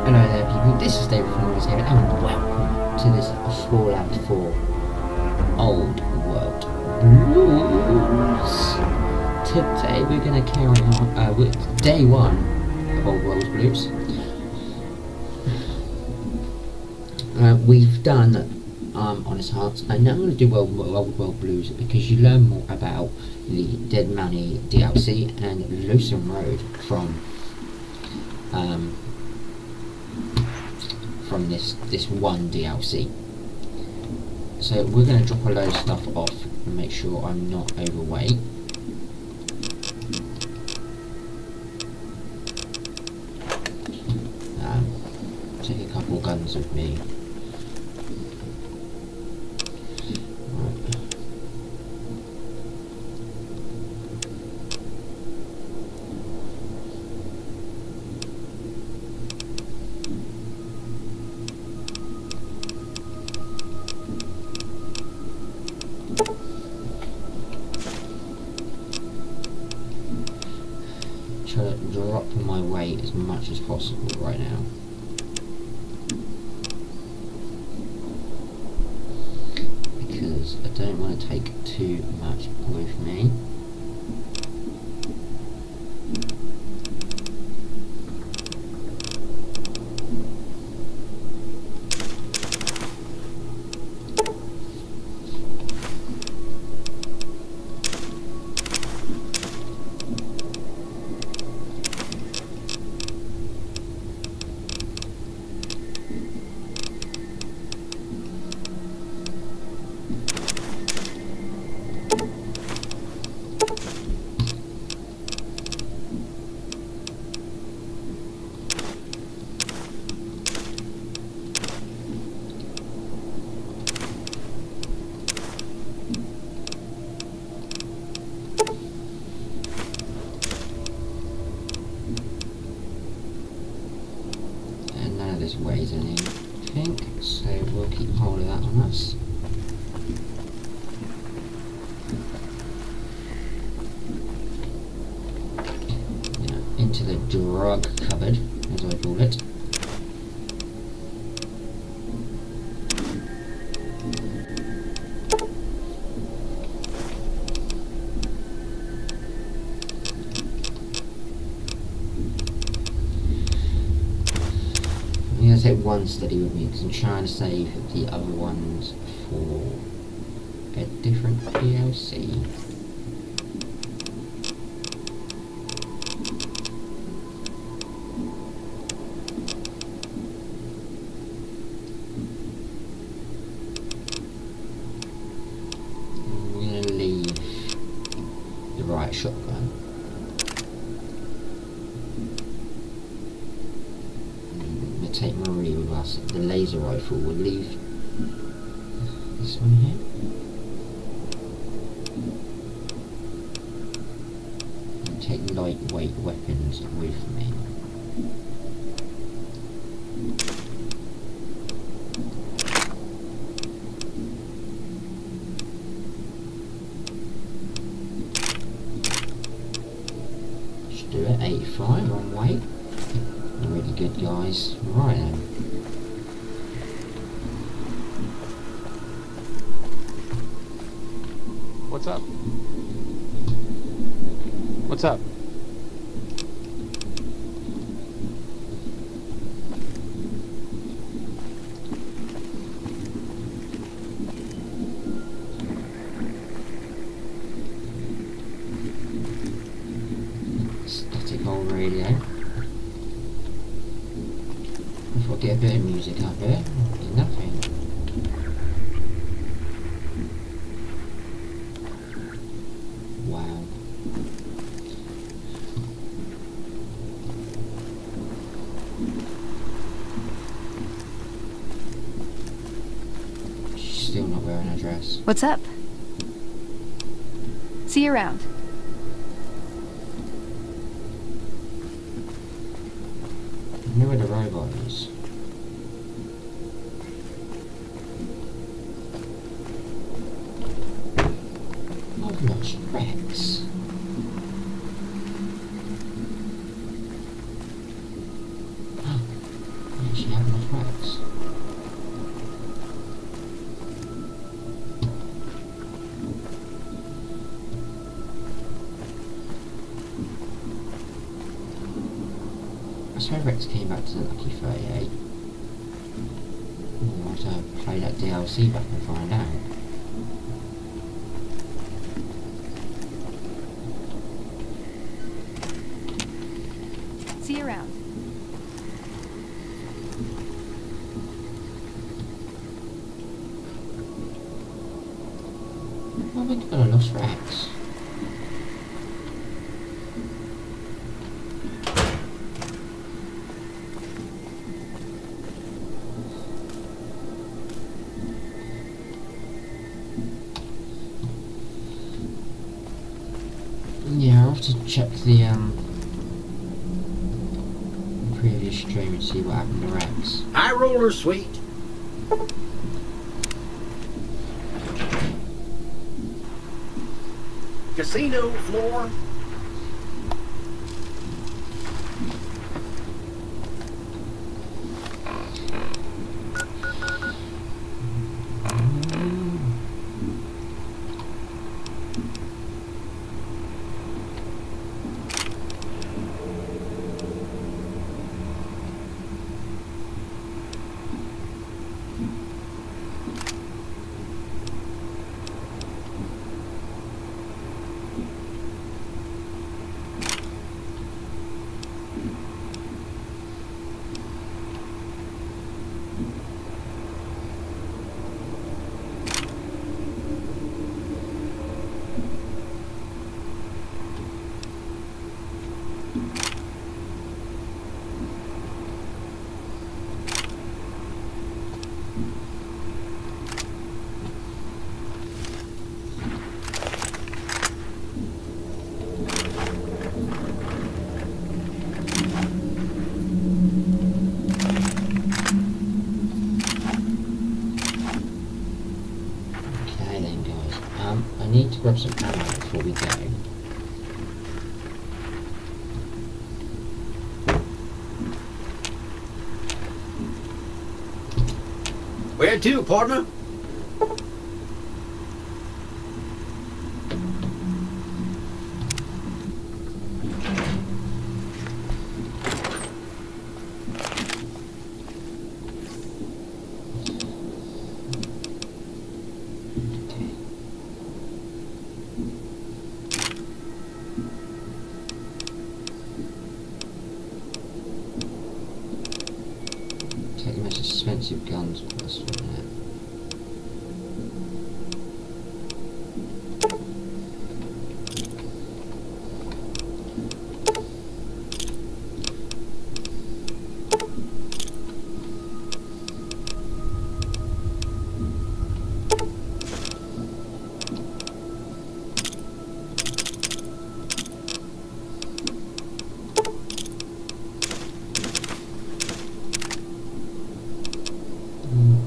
Hello there people, this is David from Lawless Gaming and welcome to this Fallout 4 Old World Blues. Today we're going to carry on with day 1 of Old World Blues. We've done Honest Hearts, and now I'm going to do Old World Blues because you learn more about the Dead Money DLC and Lewson Road from this one DLC. So we're going to drop a load of stuff off and make sure I'm not overweight. Take a couple guns with me. Try to drop my weight as much as possible right now. Because I don't want to take too much with me. This weighs anything, so we'll keep hold of that on us. Into the drug cupboard, as I call it. I'm going to take one steady with me because I'm trying to save the other ones for a different DLC. I'm going to leave the right shotgun. Take Marie with us. The laser rifle will leave this one here. And take lightweight weapons with me. Just do it. 85 on weight. Really good, guys. Right then. What's up? What's up? Static old radio. If I get a bit of music up here, it'll be nothing. Wow. She's still not wearing a dress. What's up? See you around. I know where the robot is. I've lost Rex. swear Rex came back to the Lucky 38. I'll have to play that DLC back and find out. See you around. I think I've got a Lost Rex. Yeah, I'll have to check the previous stream and see what happened to Rex. High roller suite. Casino floor. I need to grab some ammo before we go. Where to, partner? Take the most expensive guns possible, isn't it?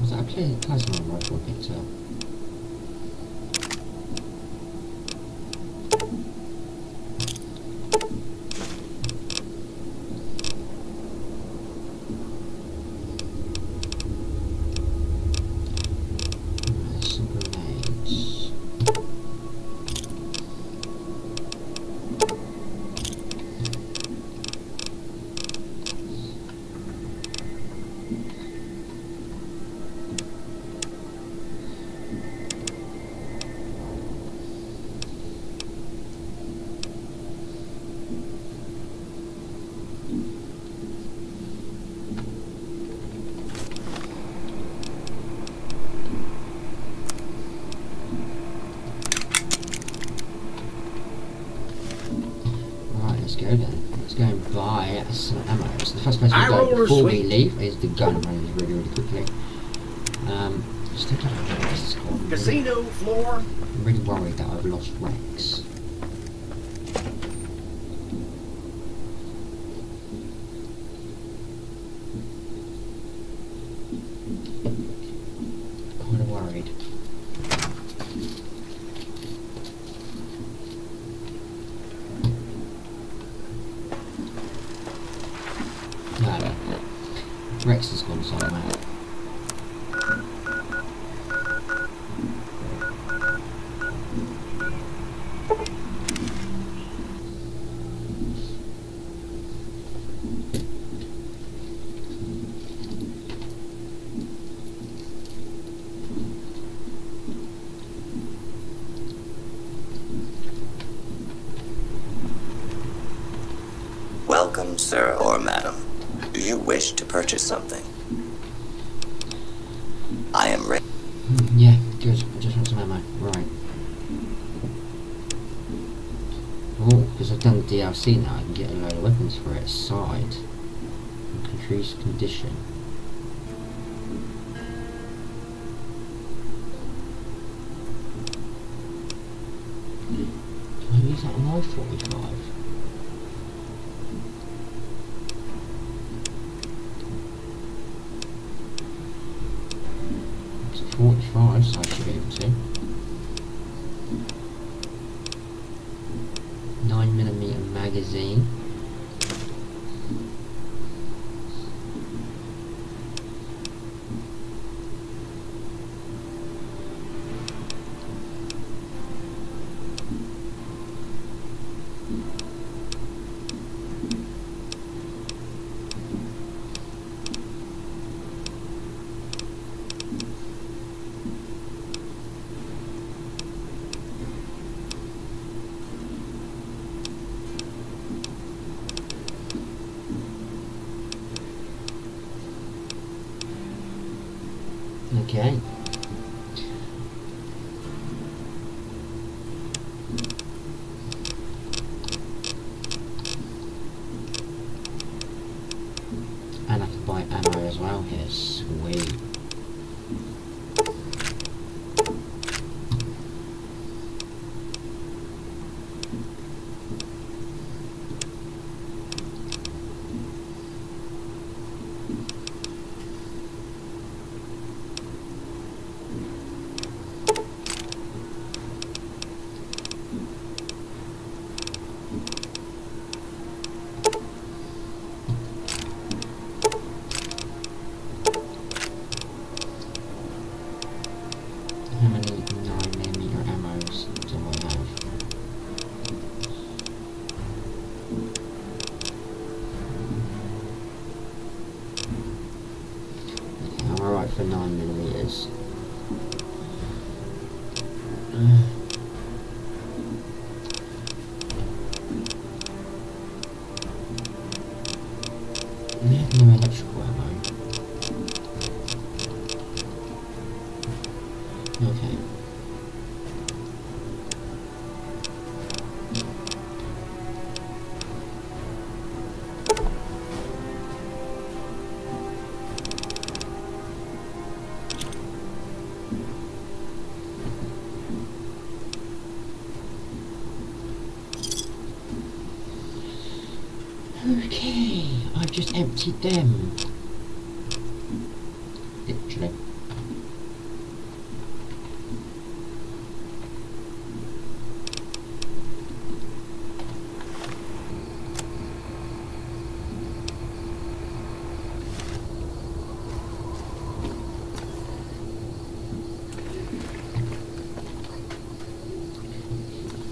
Was that a plasma rifle I picked up? There's some grenades. Right, let's go then. Let's go and buy some ammo. So the first place we go before we leave is the gun range really, really quickly. Still don't know what this is called. Casino floor. I'm really worried that I've lost Rex. Kind of worried. No. Rex has gone somewhere. welcome, sir or madam. Do you wish to purchase something? I am ready. Yeah, good. I just want some ammo. Right. Oh, because I've done the DLC now, I can get a load of weapons for it. Side. Increase condition. Can I use that on my 45? It's 45, so I should be able to. 9mm magazine. Okay. And I can buy ammo as well here. Sweet. How many 9mm ammos do I have? Okay, I'm alright for 9mm. No electrical ammo. Okay. Okay, I've just emptied them. Literally.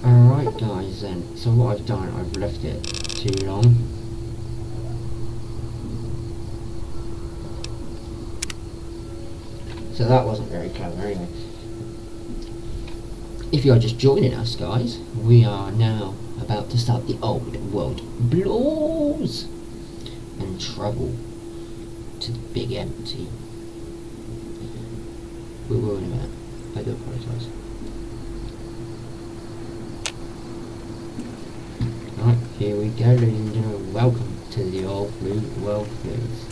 Alright guys then, so what I've done, I've left it too long. So that wasn't very clever anyway. If you are just joining us guys, we are now about to start the old world blues and travel to the big empty. We will in a minute. I do apologise. Right, here we go ladies and gentlemen, welcome to the old blue world blues.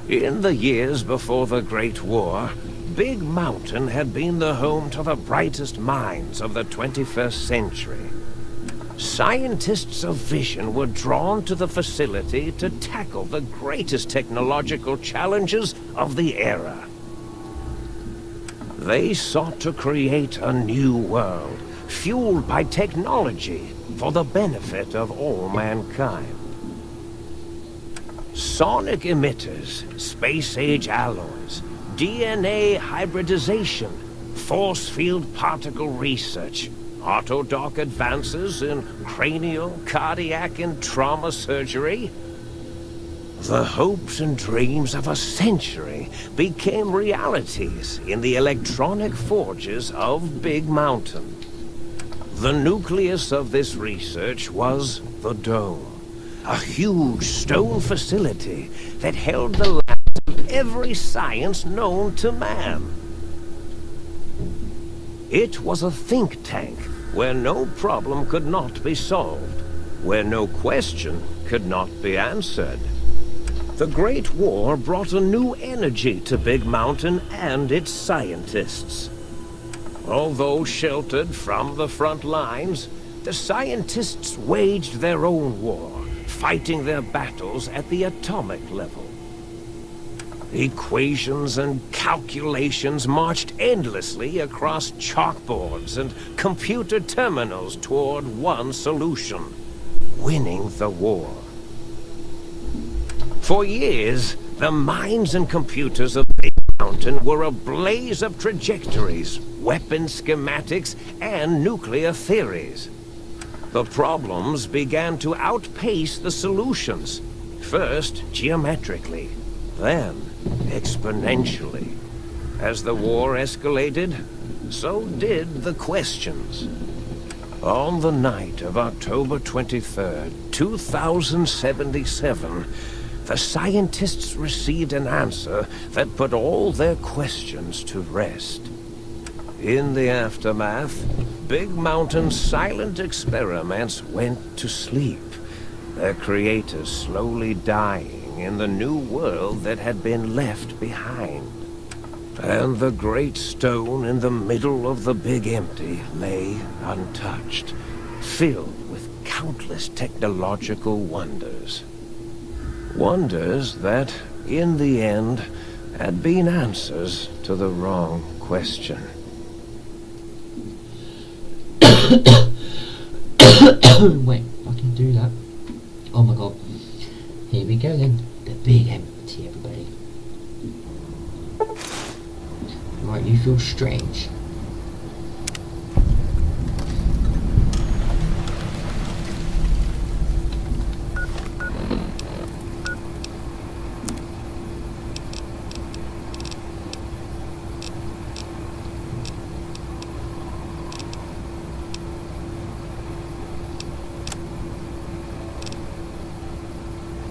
In the years before the Great War, Big Mountain had been the home to the brightest minds of the 21st century. Scientists of vision were drawn to the facility to tackle the greatest technological challenges of the era. They sought to create a new world, fueled by technology for the benefit of all mankind. Sonic emitters, space-age alloys, DNA hybridization, force field particle research, autodoc advances in cranial, cardiac, and trauma surgery. The hopes and dreams of a century became realities in the electronic forges of Big Mountain. The nucleus of this research was the Dome, a huge stone facility that held the labs of every science known to man. It was a think tank where no problem could not be solved, where no question could not be answered. The Great War brought a new energy to Big Mountain and its scientists. Although sheltered from the front lines, the scientists waged their own war, fighting their battles at the atomic level. Equations and calculations marched endlessly across chalkboards and computer terminals toward one solution: winning the war. For years, the minds and computers of Big Mountain were a blaze of trajectories, weapon schematics, and nuclear theories. The problems began to outpace the solutions, first geometrically, then exponentially. As the war escalated, so did the questions. On the night of October 23rd, 2077, the scientists received an answer that put all their questions to rest. In the aftermath, Big Mountain's silent experiments went to sleep, their creators slowly dying in the new world that had been left behind. And the great stone in the middle of the Big Empty lay untouched, filled with countless technological wonders. Wonders that, in the end, had been answers to the wrong question. Wait, I can do that. Oh my god. Here we go then. The Big Empty, everybody. Right, you feel strange.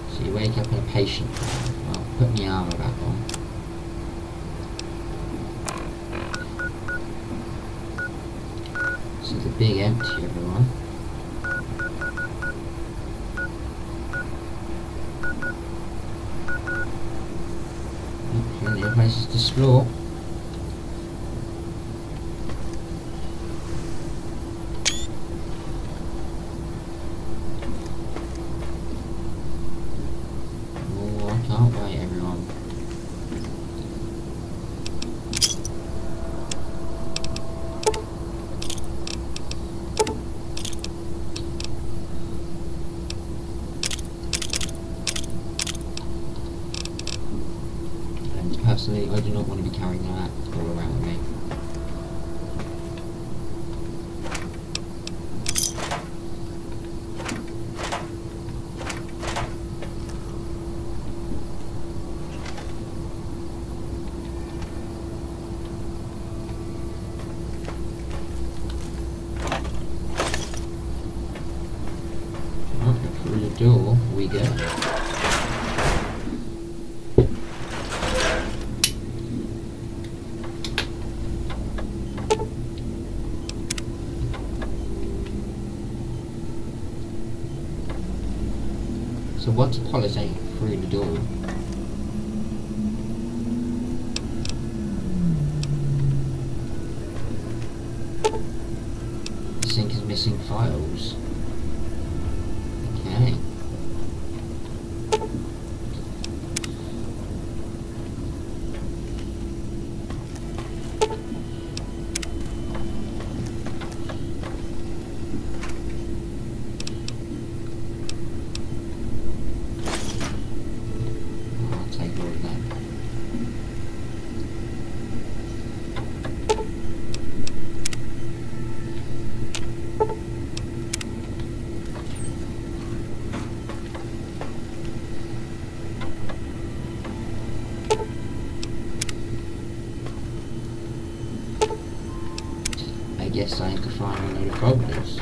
So you wake up in a patient. I'll put my armour back on. So the Big Empty, everyone. Plenty of places to explore. Oh, I can't wait, everyone. Personally, I do not want to be carrying that all around with me. Okay, through the door we go. So what's a policy through the door? The sink is missing files. Okay. I guess I can find a load of problems.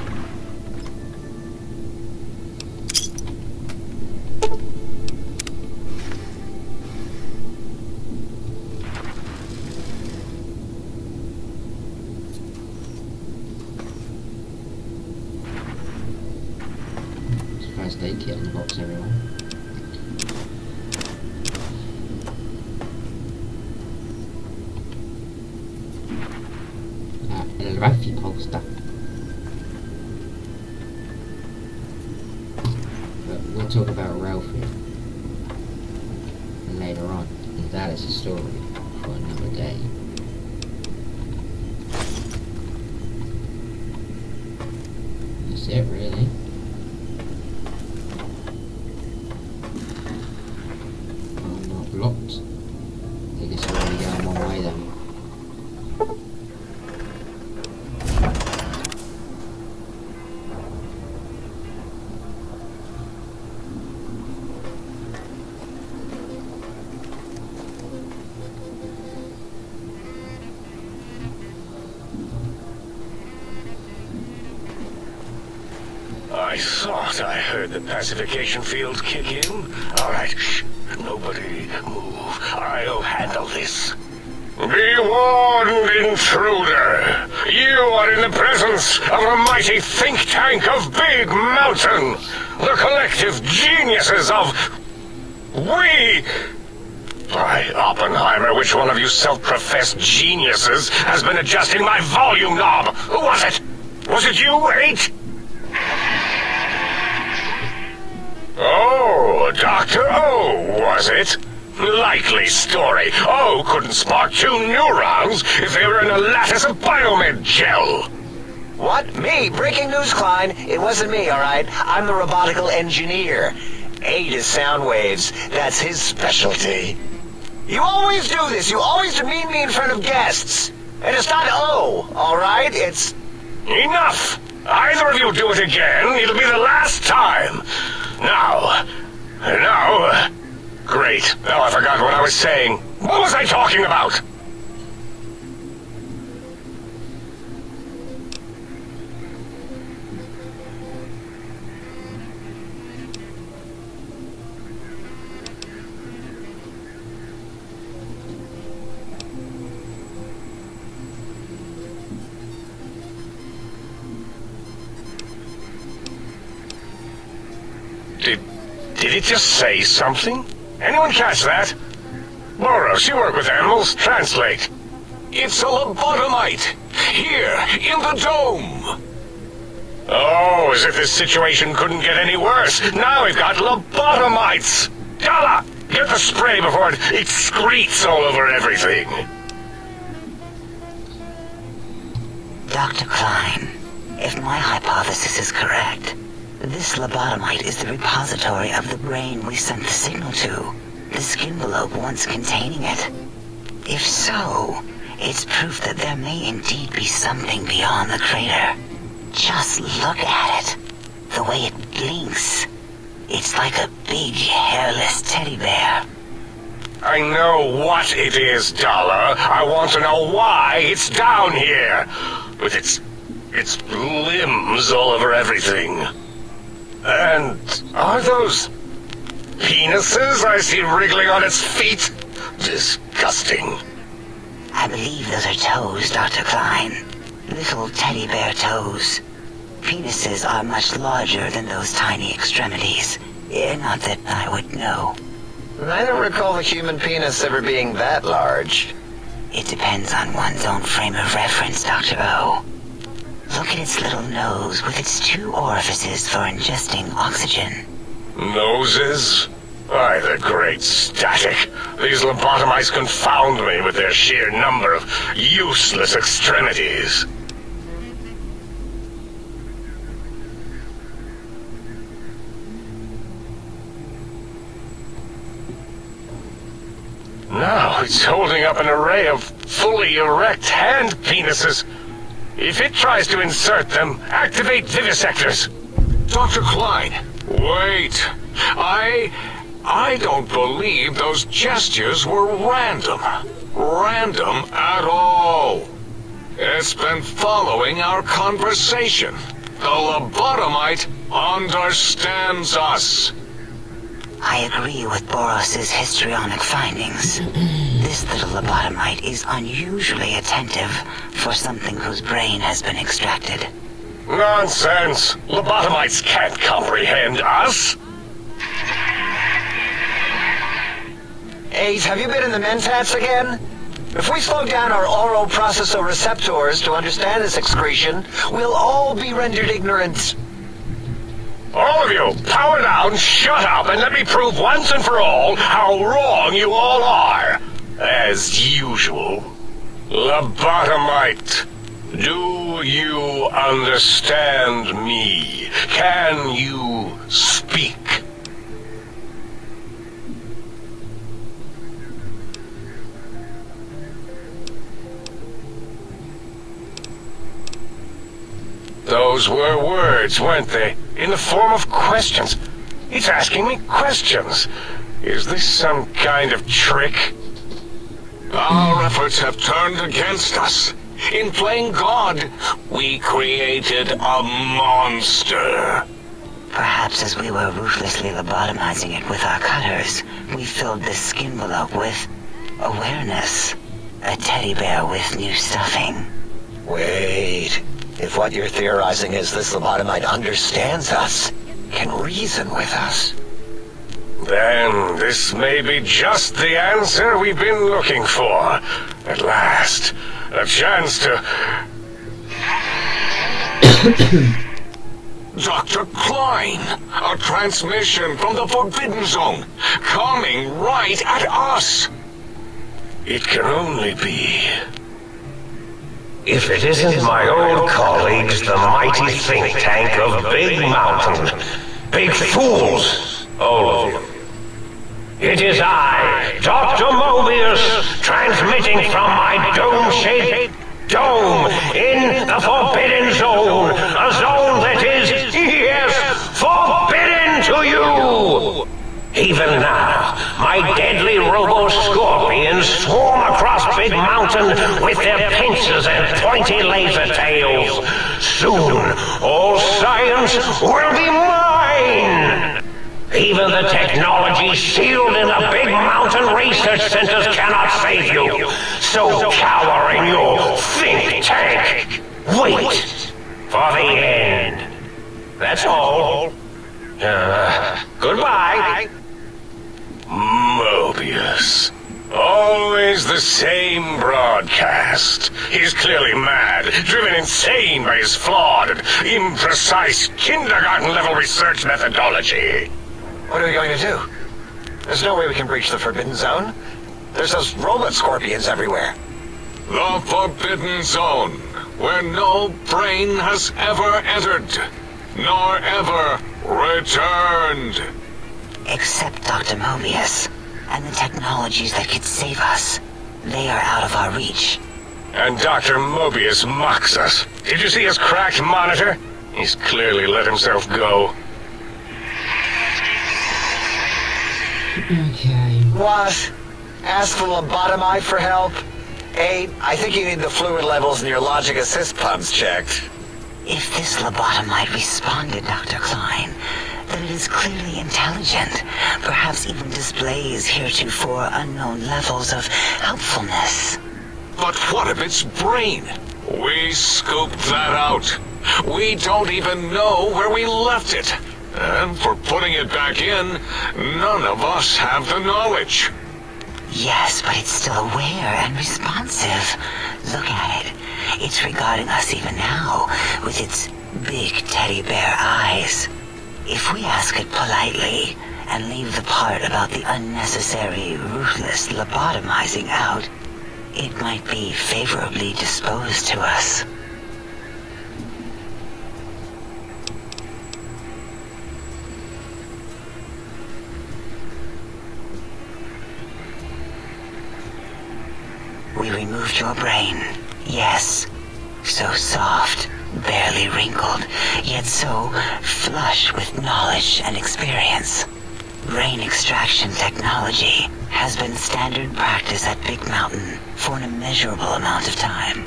First aid kit in the box, everyone. El Ralphie poster. But we'll talk about Ralphie later on. And that is a story for another day. That's it, really. Blocked. I guess we're only going one way then. I thought I heard the pacification field kick in. All right, shh. Nobody move. I'll handle this. Be warned, intruder. You are in the presence of a mighty think tank of Big Mountain. The collective geniuses of... We... By Oppenheimer, which one of you self-professed geniuses has been adjusting my volume knob? Who was it? Was it you, H? Oh, Dr. O, was it? Likely story. O couldn't spark 2 neurons if they were in a lattice of biomed gel. What? Me? Breaking news, Klein. It wasn't me, alright? I'm the robotical engineer. Aid is sound waves. That's his specialty. You always do this. You always demean me in front of guests. And it's not O, alright? It's... Enough! Either of you do it again, it'll be the last time. Now... Great. Now I forgot what I was saying. What was I talking about? Did it just say something? Anyone catch that? Boros, you work with animals. Translate. It's a lobotomite. Here, in the dome. Oh, as if this situation couldn't get any worse. Now we've got lobotomites. Gala, get the spray before it excretes all over everything. Dr. Klein, if my hypothesis is correct, this lobotomite is the repository of the brain we sent the signal to, the skinvelope once containing it. If so, it's proof that there may indeed be something beyond the crater. Just look at it. The way it blinks. It's like a big, hairless teddy bear. I know what it is, Dollar. I want to know why it's down here. With its limbs all over everything. And are those penises I see wriggling on its feet? Disgusting. I believe those are toes, Dr. Klein. Little teddy bear toes. Penises are much larger than those tiny extremities. Not that I would know. I don't recall the human penis ever being that large. It depends on one's own frame of reference, Dr. O. Look at its little nose with its 2 orifices for ingesting oxygen. Noses? Why, the great static. These lobotomites confound me with their sheer number of useless extremities. Now it's holding up an array of fully erect hand penises. If it tries to insert them, activate vivisectors. Dr. Klein. Wait. I don't believe those gestures were random. Random at all. It's been following our conversation. The lobotomite understands us. I agree with Boros's histrionic findings. This little lobotomite is unusually attentive for something whose brain has been extracted. Nonsense! Lobotomites can't comprehend us! 8, have you been in the mentats again? If we slow down our oral processoreceptors to understand this excretion, we'll all be rendered ignorant. All of you, power down, shut up, and let me prove once and for all how wrong you all are. As usual. Lobotomite, do you understand me? Can you speak? Those were words, weren't they? In the form of questions. It's asking me questions. Is this some kind of trick? Our efforts have turned against us. In playing God, we created a monster. Perhaps as we were ruthlessly lobotomizing it with our cutters, we filled this skin envelope with awareness. A teddy bear with new stuffing. Wait. If what you're theorizing is this lobotomite understands us, can reason with us, then this may be just the answer we've been looking for. At last, a chance to... Dr. Klein, a transmission from the Forbidden Zone, coming right at us. It can only be... If it isn't my old colleagues, the mighty think tank of Big Mountain. Big fools, all of you. It is I, Dr. Mobius, transmitting from my dome-shaped dome in the Forbidden Zone. A zone that is, yes, forbidden to you. Even now, my deadly robo-scorpions swarm across Big Mountain with their pincers and pointy laser tails. Soon, all science will be mine! Even the technology sealed in the Big Mountain research centers cannot save you. So cower in your think tank. Wait for the end. That's all. Goodbye. Mobius. Always the same broadcast. He's clearly mad, driven insane by his flawed and imprecise kindergarten-level research methodology. what are we going to do? There's no way we can breach the Forbidden Zone. There's those robot scorpions everywhere. The Forbidden Zone, where no brain has ever entered, nor ever returned. Except Dr. Mobius and the technologies that could save us. They are out of our reach. And Dr. Mobius mocks us. Did you see his cracked monitor? He's clearly let himself go. Okay. What? Ask the lobotomite for help? 8, I think you need the fluid levels in your logic assist pumps checked. If this lobotomite responded, Dr. Klein, then it is clearly intelligent, perhaps even displays heretofore unknown levels of helpfulness. But what of its brain? We scooped that out. We don't even know where we left it. And for putting it back in, none of us have the knowledge. Yes, but it's still aware and responsive. Look at it. It's regarding us even now, with its big teddy bear eyes. If we ask it politely, and leave the part about the unnecessary, ruthless lobotomizing out, it might be favorably disposed to us. We removed your brain, yes. So soft, barely wrinkled, yet so flush with knowledge and experience. Brain extraction technology has been standard practice at Big Mountain for an immeasurable amount of time.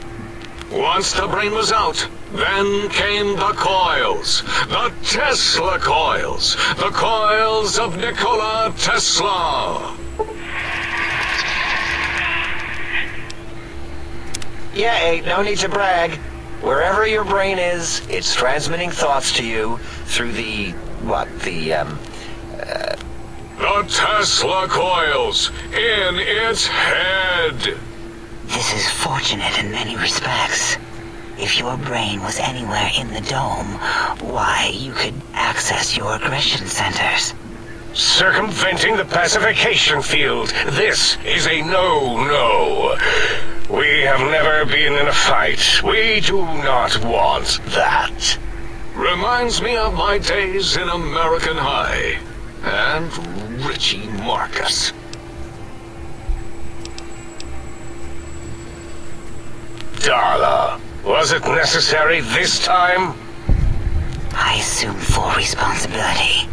Once the brain was out, then came the coils. The Tesla coils. The coils of Nikola Tesla. Yeah, ain't no need to brag. Wherever your brain is, it's transmitting thoughts to you through the Tesla coils in its head. This is fortunate in many respects. If your brain was anywhere in the dome, why, you could access your aggression centers. Circumventing the pacification field. This is a no-no. We have never been in a fight. We do not want that. Reminds me of my days in American High. And Richie Marcus. Darla, was it necessary this time? I assume full responsibility.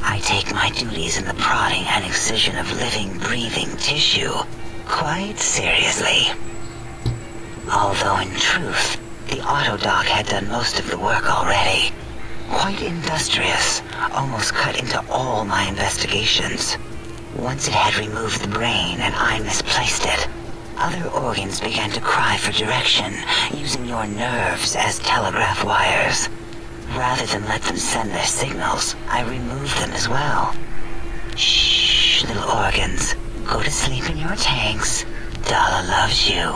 I take my duties in the prodding and excision of living, breathing tissue quite seriously. Although in truth, the autodoc had done most of the work already. Quite industrious, almost cut into all my investigations. Once it had removed the brain and I misplaced it, other organs began to cry for direction, using your nerves as telegraph wires. Rather than let them send their signals, I removed them as well. Shh, little organs. Go to sleep in your tanks. Dala loves you.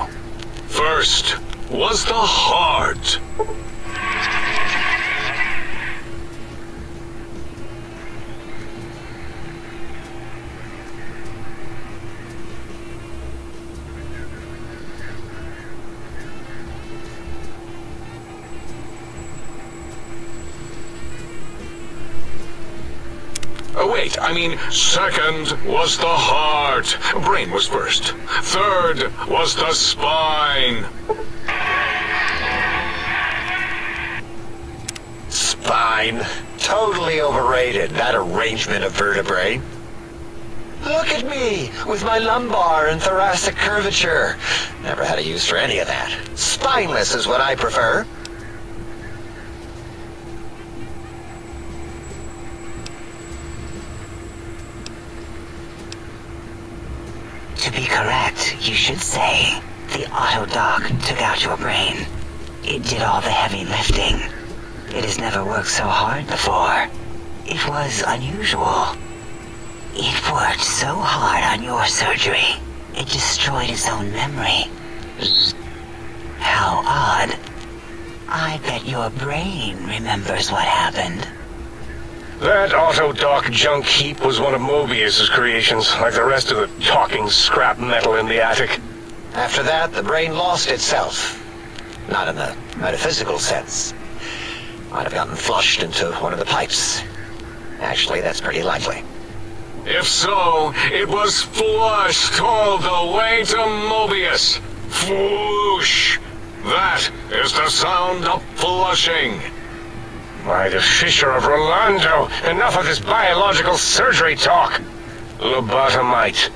First was the heart. Second was the heart. Brain was first. Third was the spine. Spine? Totally overrated, that arrangement of vertebrae. Look at me, with my lumbar and thoracic curvature. Never had a use for any of that. Spineless is what I prefer. To be correct, you should say, the autodoc took out your brain. It did all the heavy lifting. It has never worked so hard before. It was unusual. It worked so hard on your surgery, it destroyed its own memory. How odd. I bet your brain remembers what happened. That autodoc junk heap was one of Mobius's creations, like the rest of the talking scrap metal in the attic. After that, the brain lost itself. Not in the metaphysical sense. Might have gotten flushed into one of the pipes. Actually, that's pretty likely. If so, it was flushed all the way to Mobius. Floosh! That is the sound of flushing. By the Fisher of Rolando, enough of this biological surgery talk. Lobotomite,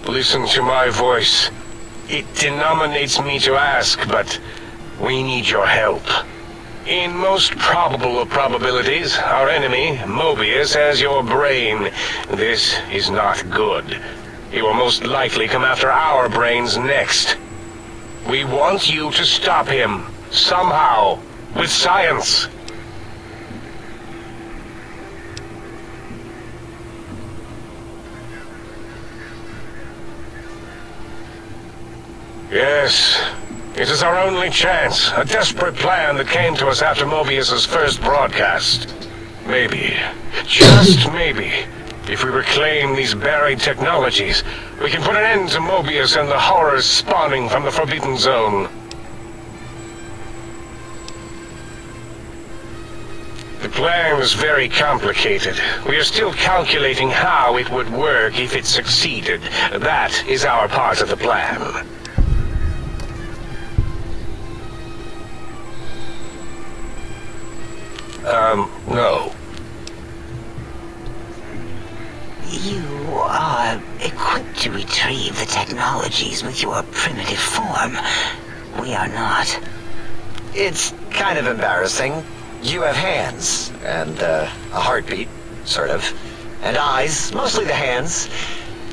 listen to my voice. It denominates me to ask, but we need your help. In most probable of probabilities, our enemy, Mobius, has your brain. This is not good. He will most likely come after our brains next. We want you to stop him, somehow, with science. Yes, it is our only chance, a desperate plan that came to us after Mobius's first broadcast. Maybe, just maybe, if we reclaim these buried technologies, we can put an end to Mobius and the horrors spawning from the Forbidden Zone. The plan is very complicated. We are still calculating how it would work if it succeeded. That is our part of the plan. No. You are equipped to retrieve the technologies with your primitive form. We are not. It's kind of embarrassing. You have hands, and a heartbeat, sort of. And eyes, mostly the hands.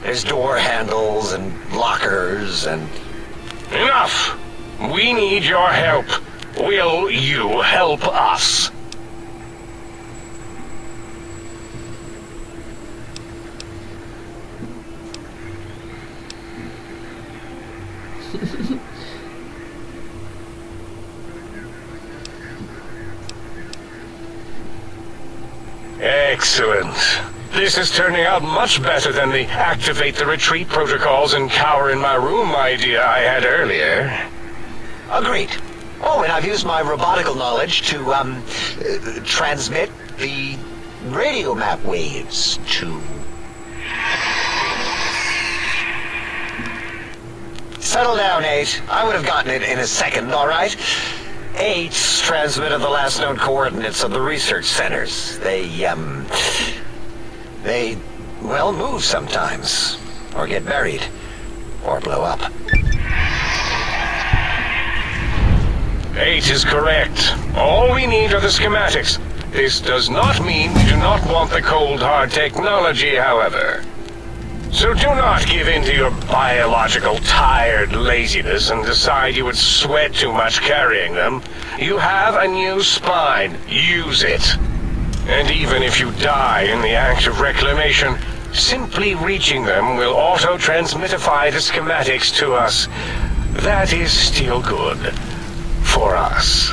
There's door handles and lockers and... Enough! We need your help. Will you help us? Excellent. This is turning out much better than the activate the retreat protocols and cower in my room idea I had earlier. Agreed. Oh, and I've used my robotical knowledge to, transmit the radio map waves to... Settle down, 8. I would have gotten it in a second, all right? 8's transmitted the last known coordinates of the research centers. They, well, move sometimes. Or get buried. Or blow up. 8 is correct. All we need are the schematics. This does not mean we do not want the cold hard technology, however. So do not give in to your biological tired laziness and decide you would sweat too much carrying them. You have a new spine. Use it. And even if you die in the act of reclamation, simply reaching them will auto-transmitify the schematics to us. That is still good. For us.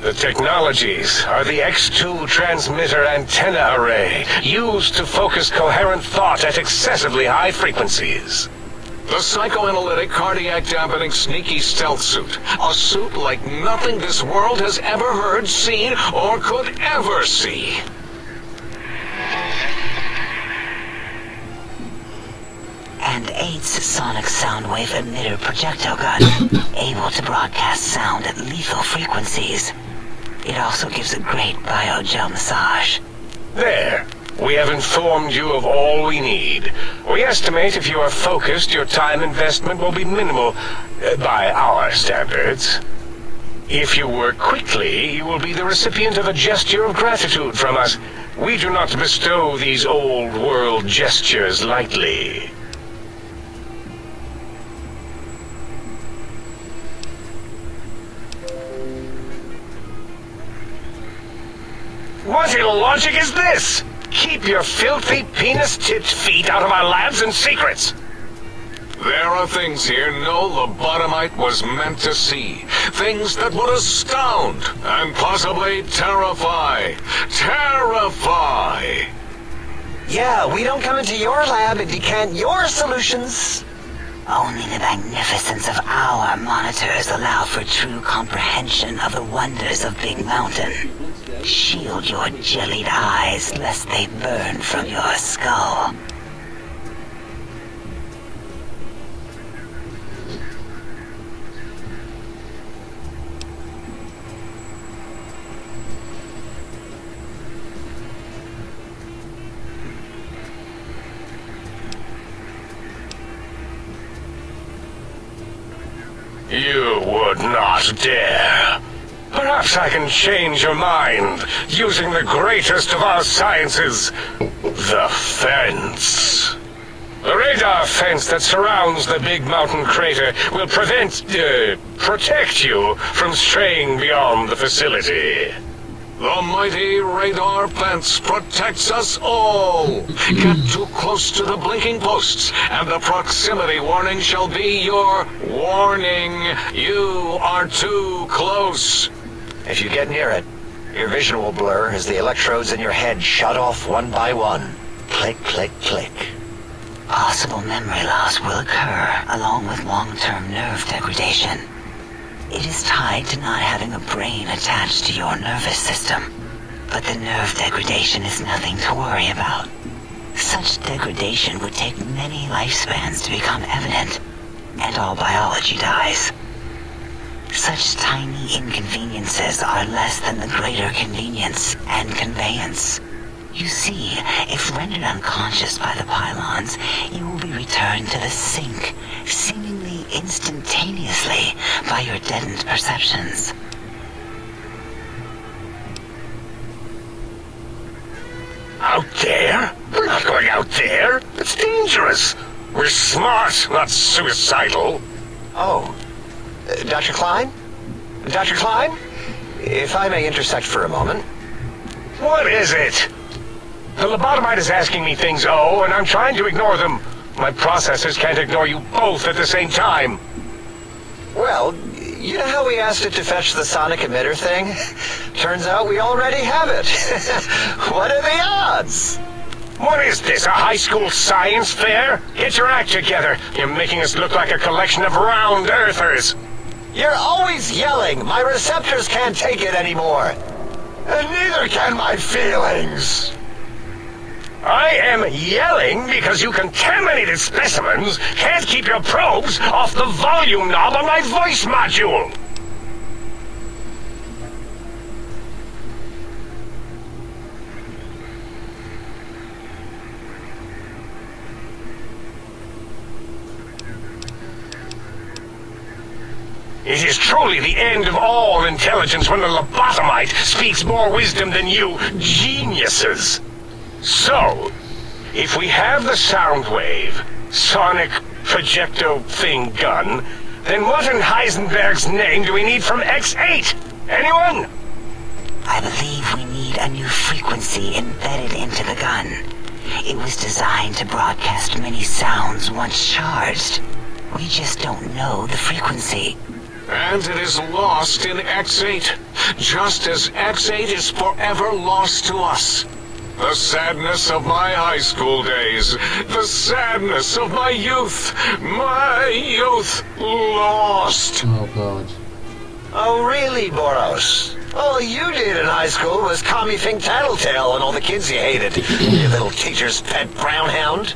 The technologies are the X2 transmitter antenna array, used to focus coherent thought at excessively high frequencies. The psychoanalytic, cardiac dampening, sneaky stealth suit. A suit like nothing this world has ever heard, seen, or could ever see. And 8's sonic sound wave emitter projectile gun, able to broadcast sound at lethal frequencies. It also gives a great biogel massage. There. We have informed you of all we need. We estimate if you are focused, your time investment will be minimal, by our standards. If you work quickly, you will be the recipient of a gesture of gratitude from us. We do not bestow these old world gestures lightly. What illogic is this? Keep your filthy, penis-tipped feet out of our labs and secrets! There are things here no lobotomite was meant to see. Things that would astound and possibly terrify. Terrify! Yeah, we don't come into your lab and decant your solutions. Only the magnificence of our monitors allow for true comprehension of the wonders of Big Mountain. Shield your jellied eyes lest they burn from your skull. You would not dare. Perhaps I can change your mind, using the greatest of our sciences, the fence. The radar fence that surrounds the Big Mountain crater will protect you from straying beyond the facility. The mighty radar fence protects us all. Get too close to the blinking posts, and the proximity warning shall be your warning. You are too close. If you get near it, your vision will blur as the electrodes in your head shut off one by one. Click, click, click. Possible memory loss will occur, along with long-term nerve degradation. It is tied to not having a brain attached to your nervous system. But the nerve degradation is nothing to worry about. Such degradation would take many lifespans to become evident, and all biology dies. Such tiny inconveniences are less than the greater convenience and conveyance. You see, if rendered unconscious by the pylons, you will be returned to the sink, seemingly instantaneously by your deadened perceptions. Out there? We're not going out there. It's dangerous. We're smart, not suicidal. Oh, Dr. Klein? Dr. Klein? If I may intersect for a moment. What is it? The lobotomite is asking me things, and I'm trying to ignore them. My processors can't ignore you both at the same time. Well, you know how we asked it to fetch the sonic emitter thing? Turns out we already have it. What are the odds? What is this, a high school science fair? Get your act together. You're making us look like a collection of round earthers. You're always yelling. My receptors can't take it anymore. And neither can my feelings. I am yelling because you contaminated specimens can't keep your probes off the volume knob on my voice module. It is truly the end of all intelligence when the lobotomite speaks more wisdom than you geniuses. So, if we have the sound wave, sonic projecto thing gun, then what in Heisenberg's name do we need from X8? Anyone? I believe we need a new frequency embedded into the gun. It was designed to broadcast many sounds once charged. We just don't know the frequency. And it is lost in X8, just as X8 is forever lost to us. The sadness of my high school days, the sadness of my youth lost. Oh god. Oh, really, Boros? All you did in high school was call me Fink Tattletale and all the kids you hated. You little teacher's pet brown hound.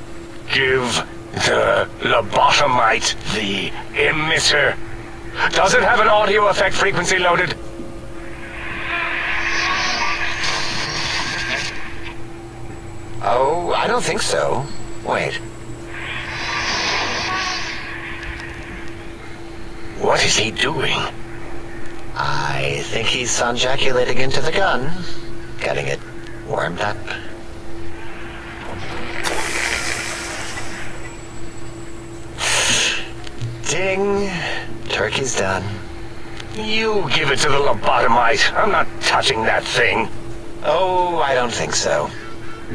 Give the lobotomite the emitter. Does it have an audio effect frequency loaded? Oh, I don't think so. Wait. What is he doing? I think he's sonjaculating into the gun. Getting it warmed up. Ding. Turkey's done. You give it to the lobotomite. I'm not touching that thing. Oh, I don't think so.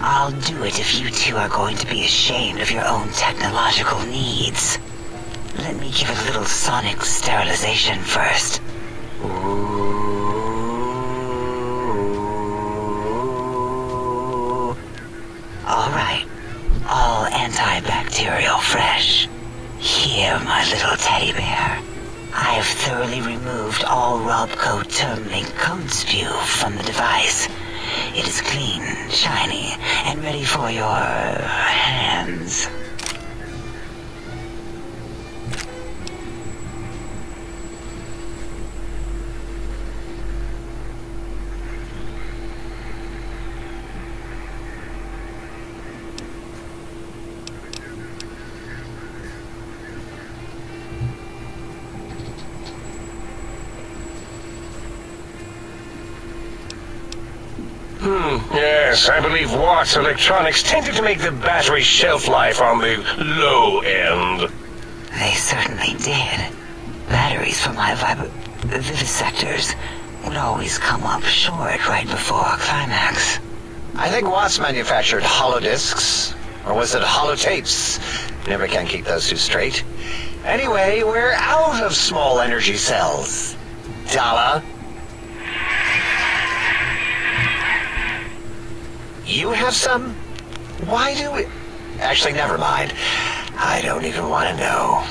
I'll do it if you two are going to be ashamed of your own technological needs. Let me give a little sonic sterilization first. Alright. All antibacterial fresh. Here, my little teddy bear. I have thoroughly removed all Robco term-link code spew from the device. It is clean, shiny, and ready for your hands. Yes, I believe Watts Electronics tended to make the battery shelf life on the low end. They certainly did. Batteries for my vivisectors would always come up short right before a climax. I think Watts manufactured holodiscs. Or was it holotapes? Never can keep those two straight. Anyway, we're out of small energy cells. Dala. You have some? Why do we... Actually, never mind. I don't even want to know.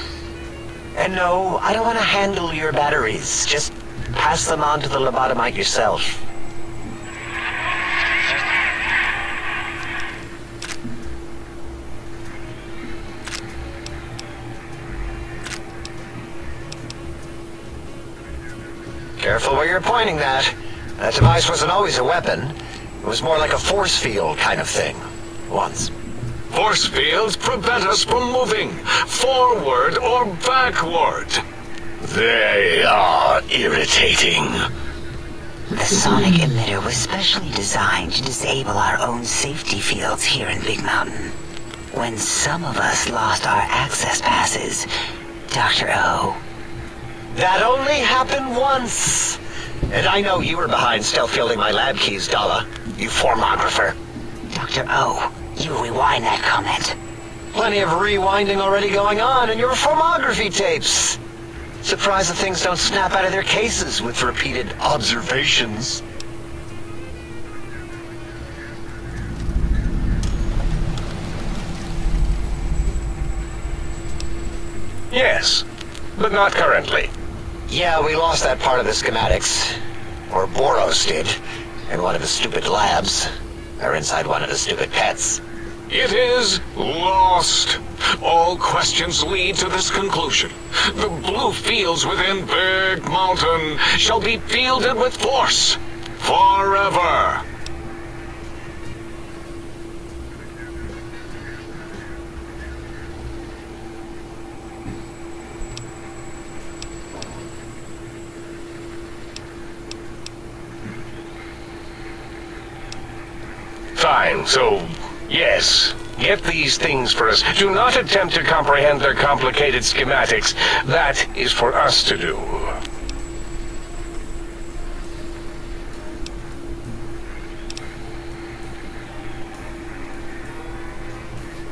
And no, I don't want to handle your batteries. Just pass them on to the lobotomite yourself. Careful where you're pointing that. That device wasn't always a weapon. It was more like a force field kind of thing. Once. Force fields prevent us from moving forward or backward. They are irritating. The sonic emitter was specially designed to disable our own safety fields here in Big Mountain. When some of us lost our access passes, Dr. O. That only happened once. And I know you were behind stealth fielding my lab keys, Dalla. You formographer. Dr. O, you rewind that comment. Plenty of rewinding already going on in your formography tapes. Surprised that things don't snap out of their cases with repeated observations. Yes, but not currently. Yeah, we lost that part of the schematics. Or Boros did. In one of the stupid labs. Or inside one of the stupid pets. It is lost. All questions lead to this conclusion. The blue fields within Big Mountain shall be fielded with force forever. Fine, so, yes. Get these things for us. Do not attempt to comprehend their complicated schematics. That is for us to do.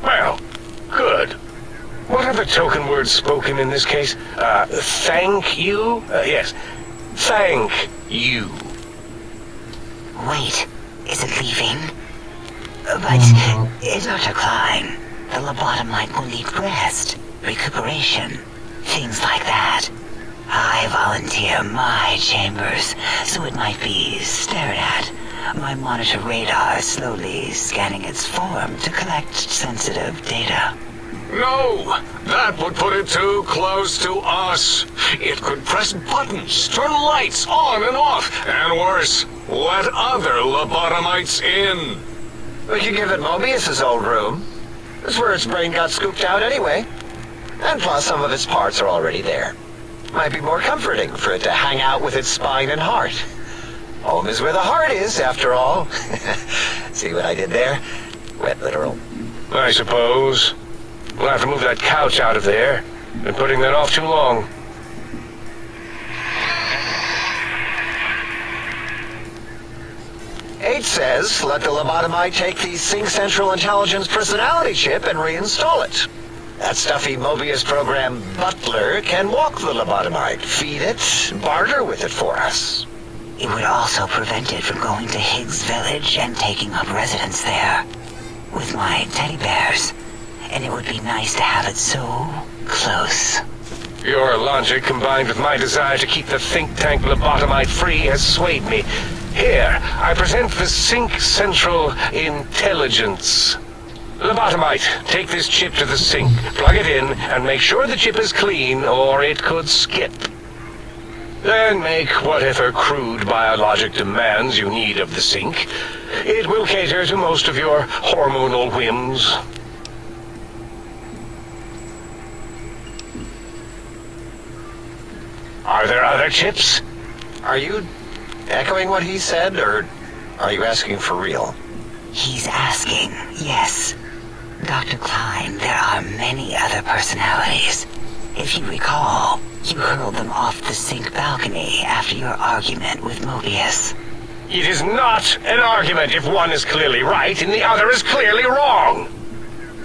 Well, good. What are the token words spoken in this case? Thank you? Yes. Thank you. Wait, is it leaving? But, Dr. Klein, the lobotomite will need rest, recuperation, things like that. I volunteer my chambers, so it might be stared at. My monitor radar slowly scanning its form to collect sensitive data. No, that would put it too close to us. It could press buttons, turn lights on and off, and worse, let other lobotomites in. We could give it Mobius's old room. That's where its brain got scooped out anyway. And plus some of its parts are already there. Might be more comforting for it to hang out with its spine and heart. Home is where the heart is, after all. See what I did there? Wet literal. I suppose. We'll have to move that couch out of there. Been putting that off too long. H says, let the lobotomite take the Sync Central Intelligence personality chip and reinstall it. That stuffy Mobius program butler can walk the lobotomite, feed it, barter with it for us. It would also prevent it from going to Higgs Village and taking up residence there. With my teddy bears. And it would be nice to have it so close. Your logic, combined with my desire to keep the think tank lobotomite free, has swayed me. Here, I present the Sync Central Intelligence. Lobotomite, take this chip to the sink, plug it in, and make sure the chip is clean, or it could skip. Then make whatever crude biologic demands you need of the sink. It will cater to most of your hormonal whims. Are there other chips? Are you echoing what he said, or are you asking for real? He's asking, yes. Dr. Klein, there are many other personalities. If you recall, you hurled them off the sink balcony after your argument with Mobius. It is not an argument if one is clearly right and the other is clearly wrong.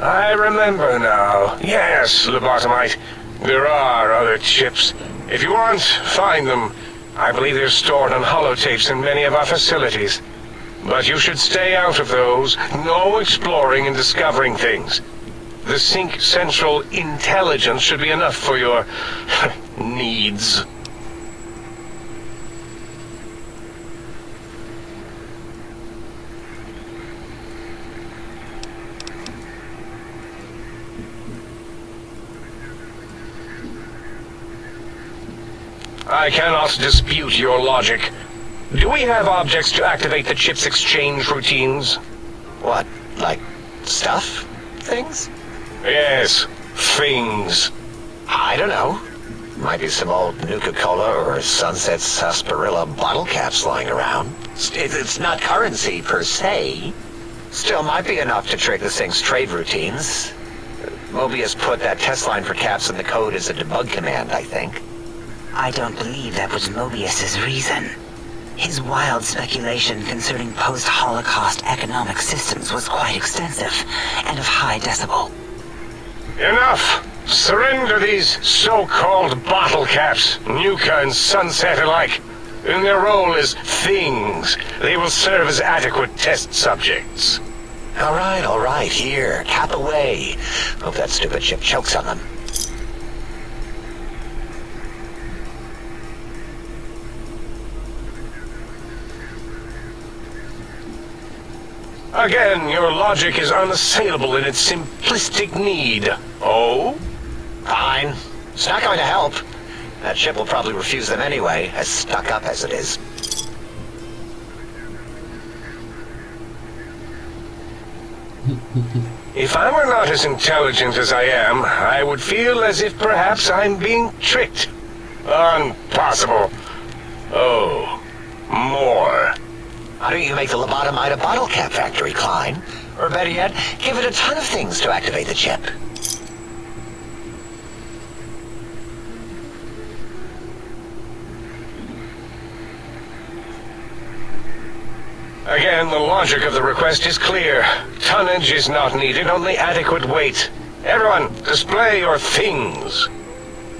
I remember now. Yes, lobotomite. There are other chips. If you want, find them. I believe they're stored on holotapes in many of our facilities. But you should stay out of those. No exploring and discovering things. The Sync Central Intelligence should be enough for your needs. I cannot dispute your logic. Do we have objects to activate the chip's exchange routines? What, like stuff? Things? Yes, things. I don't know. Might be some old Nuka-Cola or Sunset Sarsaparilla bottle caps lying around. It's not currency per se. Still might be enough to trick this thing's trade routines. Mobius put that test line for caps in the code as a debug command, I think. I don't believe that was Mobius's reason. His wild speculation concerning post-Holocaust economic systems was quite extensive and of high decibel. Enough! Surrender these so-called bottle caps, Nuka and Sunset alike. In their role as things, they will serve as adequate test subjects. All right, here, cap away. Hope that stupid chip chokes on them. Again, your logic is unassailable in its simplistic need. Oh? Fine. It's not going to help. That chip will probably refuse them anyway, as stuck up as it is. If I were not as intelligent as I am, I would feel as if perhaps I'm being tricked. Impossible. Oh, more. Why don't you make the lobotomite a bottle cap factory, Klein? Or better yet, give it a ton of things to activate the chip. Again, the logic of the request is clear. Tonnage is not needed, only adequate weight. Everyone, display your things.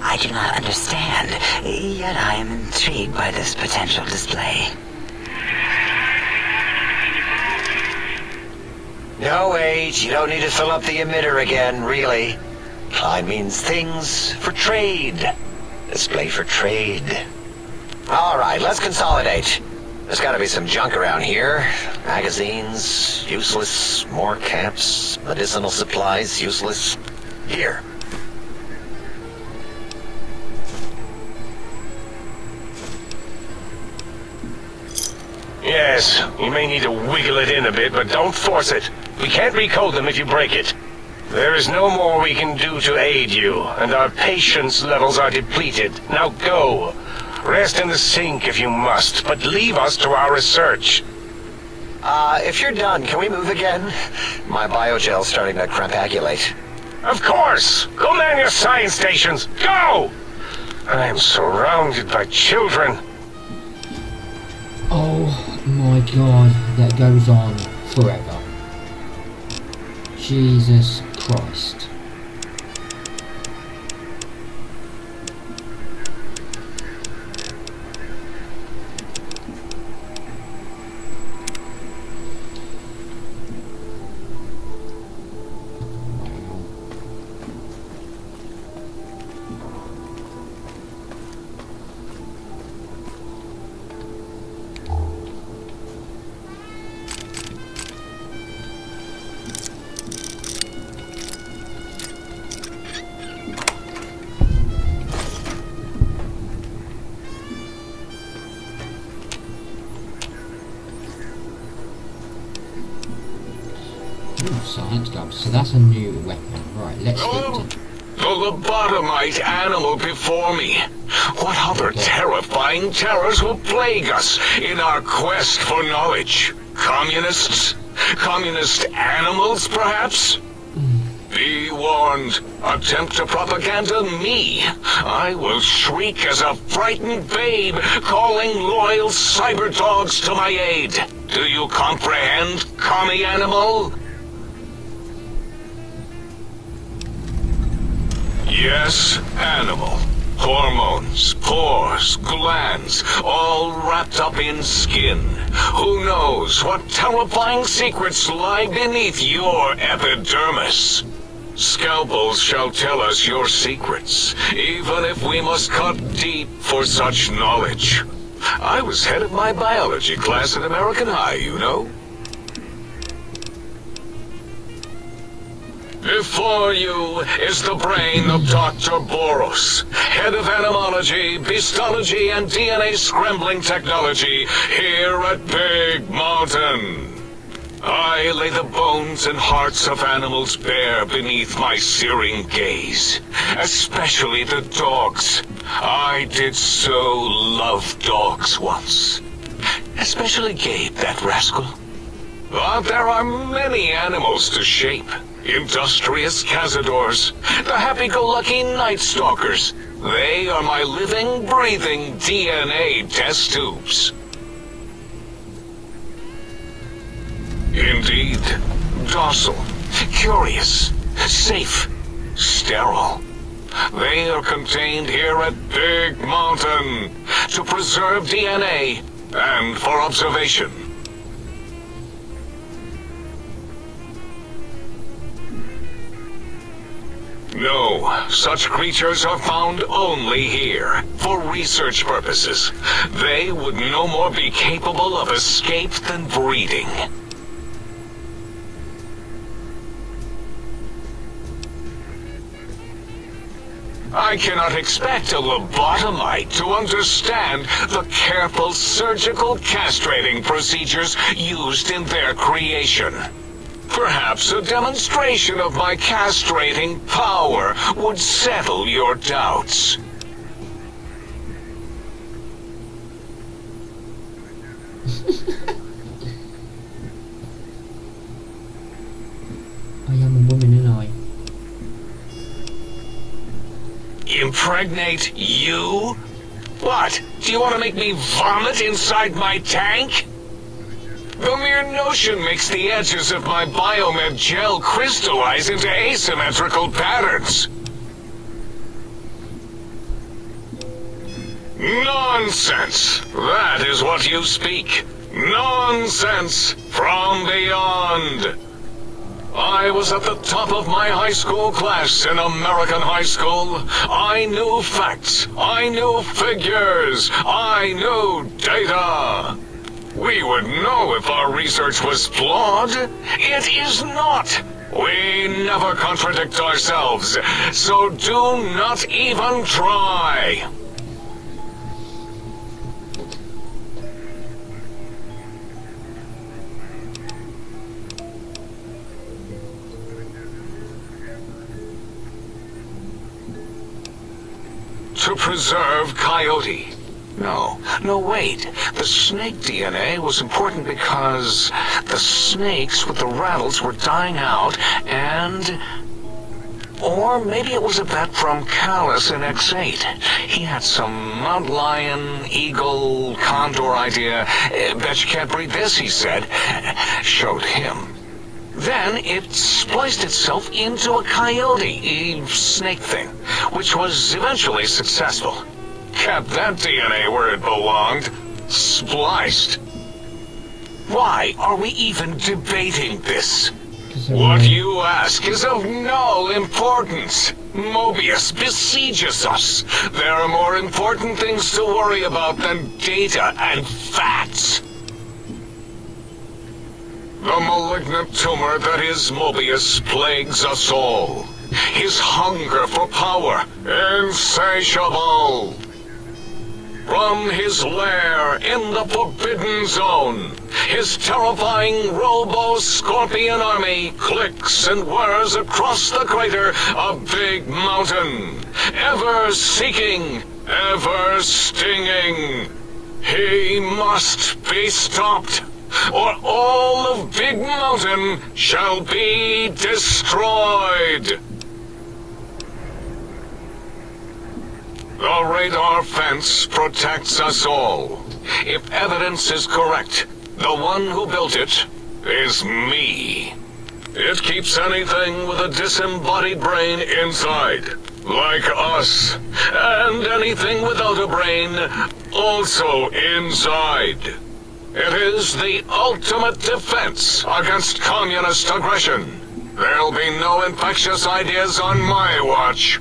I do not understand, yet I am intrigued by this potential display. No, wait, you don't need to fill up the emitter again, really. Klein means things for trade. Display for trade. All right, let's consolidate. There's gotta be some junk around here. Magazines, useless. More caps, medicinal supplies, useless. Here. Yes, you may need to wiggle it in a bit, but don't force it. We can't recode them if you break it. There is no more we can do to aid you, and our patience levels are depleted. Now go. Rest in the sink if you must, but leave us to our research. If you're done, can we move again? My biogel's starting to crampagulate. Of course! Go man your science stations! Go! I am surrounded by children. Oh my god, that goes on forever. Jesus Christ. Science gloves, so that's a new weapon. Right, let's get to... The lobotomite animal before me. What other terrifying terrors will plague us in our quest for knowledge? Communists? Communist animals, perhaps? Be warned. Attempt to propaganda me. I will shriek as a frightened babe, calling loyal cyber dogs to my aid. Do you comprehend, commie animal? Yes, animal. Hormones, pores, glands, all wrapped up in skin. Who knows what terrifying secrets lie beneath your epidermis? Scalpels shall tell us your secrets, even if we must cut deep for such knowledge. I was head of my biology class at American High, you know. Before you is the brain of Dr. Boros, head of animalogy, beastology, and DNA scrambling technology here at Big Mountain. I lay the bones and hearts of animals bare beneath my searing gaze, especially the dogs. I did so love dogs once. Especially Gabe, that rascal. But there are many animals to shape. Industrious cazadors, the happy-go-lucky night stalkers. They are my living, breathing DNA test tubes. Indeed, docile, curious, safe, sterile. They are contained here at Big Mountain to preserve DNA and for observation. No, such creatures are found only here, for research purposes. They would no more be capable of escape than breeding. I cannot expect a lobotomite to understand the careful surgical castrating procedures used in their creation. Perhaps a demonstration of my castrating power would settle your doubts. Impregnate you? What? Do you want to make me vomit inside my tank? The mere notion makes the edges of my biomed gel crystallize into asymmetrical patterns. Nonsense! That is what you speak. Nonsense from beyond. I was at the top of my high school class in American high school. I knew facts. I knew figures. I knew data. We would know if our research was flawed. It is not. We never contradict ourselves, so do not even try. To preserve Coyote. No, wait. The snake DNA was important because the snakes with the rattles were dying out and... Or maybe it was a vet from Callus in X8. He had some Mount Lion, Eagle, Condor idea. Bet you can't breed this, he said. Showed him. Then it spliced itself into a coyote, snake thing, which was eventually successful. Kept that DNA where it belonged. Spliced. Why are we even debating this? What you ask is of no importance. Mobius besieges us. There are more important things to worry about than data and facts. The malignant tumor that is Mobius plagues us all. His hunger for power, insatiable. From his lair in the Forbidden Zone, his terrifying robo-scorpion army clicks and whirs across the crater of Big Mountain, ever seeking, ever stinging. He must be stopped, or all of Big Mountain shall be destroyed. The radar fence protects us all. If evidence is correct, the one who built it is me. It keeps anything with a disembodied brain inside, like us, and anything without a brain also inside. It is the ultimate defense against communist aggression. There'll be no infectious ideas on my watch.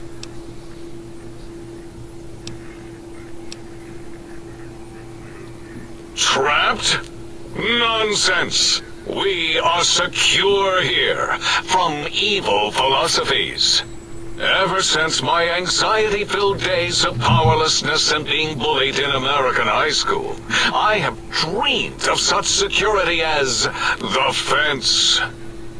Trapped? Nonsense! We are secure here from evil philosophies. Ever since my anxiety-filled days of powerlessness and being bullied in American high school, I have dreamed of such security as the fence.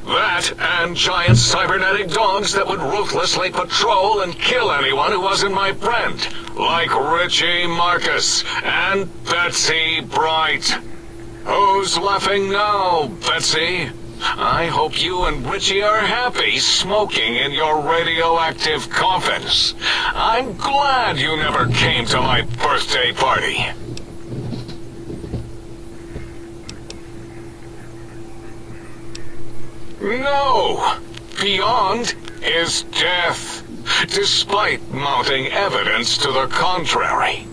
That and giant cybernetic dogs that would ruthlessly patrol and kill anyone who wasn't my friend, like Richie Marcus and Betsy Bright. Who's laughing now, Betsy? I hope you and Richie are happy smoking in your radioactive coffins. I'm glad you never came to my birthday party. No! Beyond is death, despite mounting evidence to the contrary.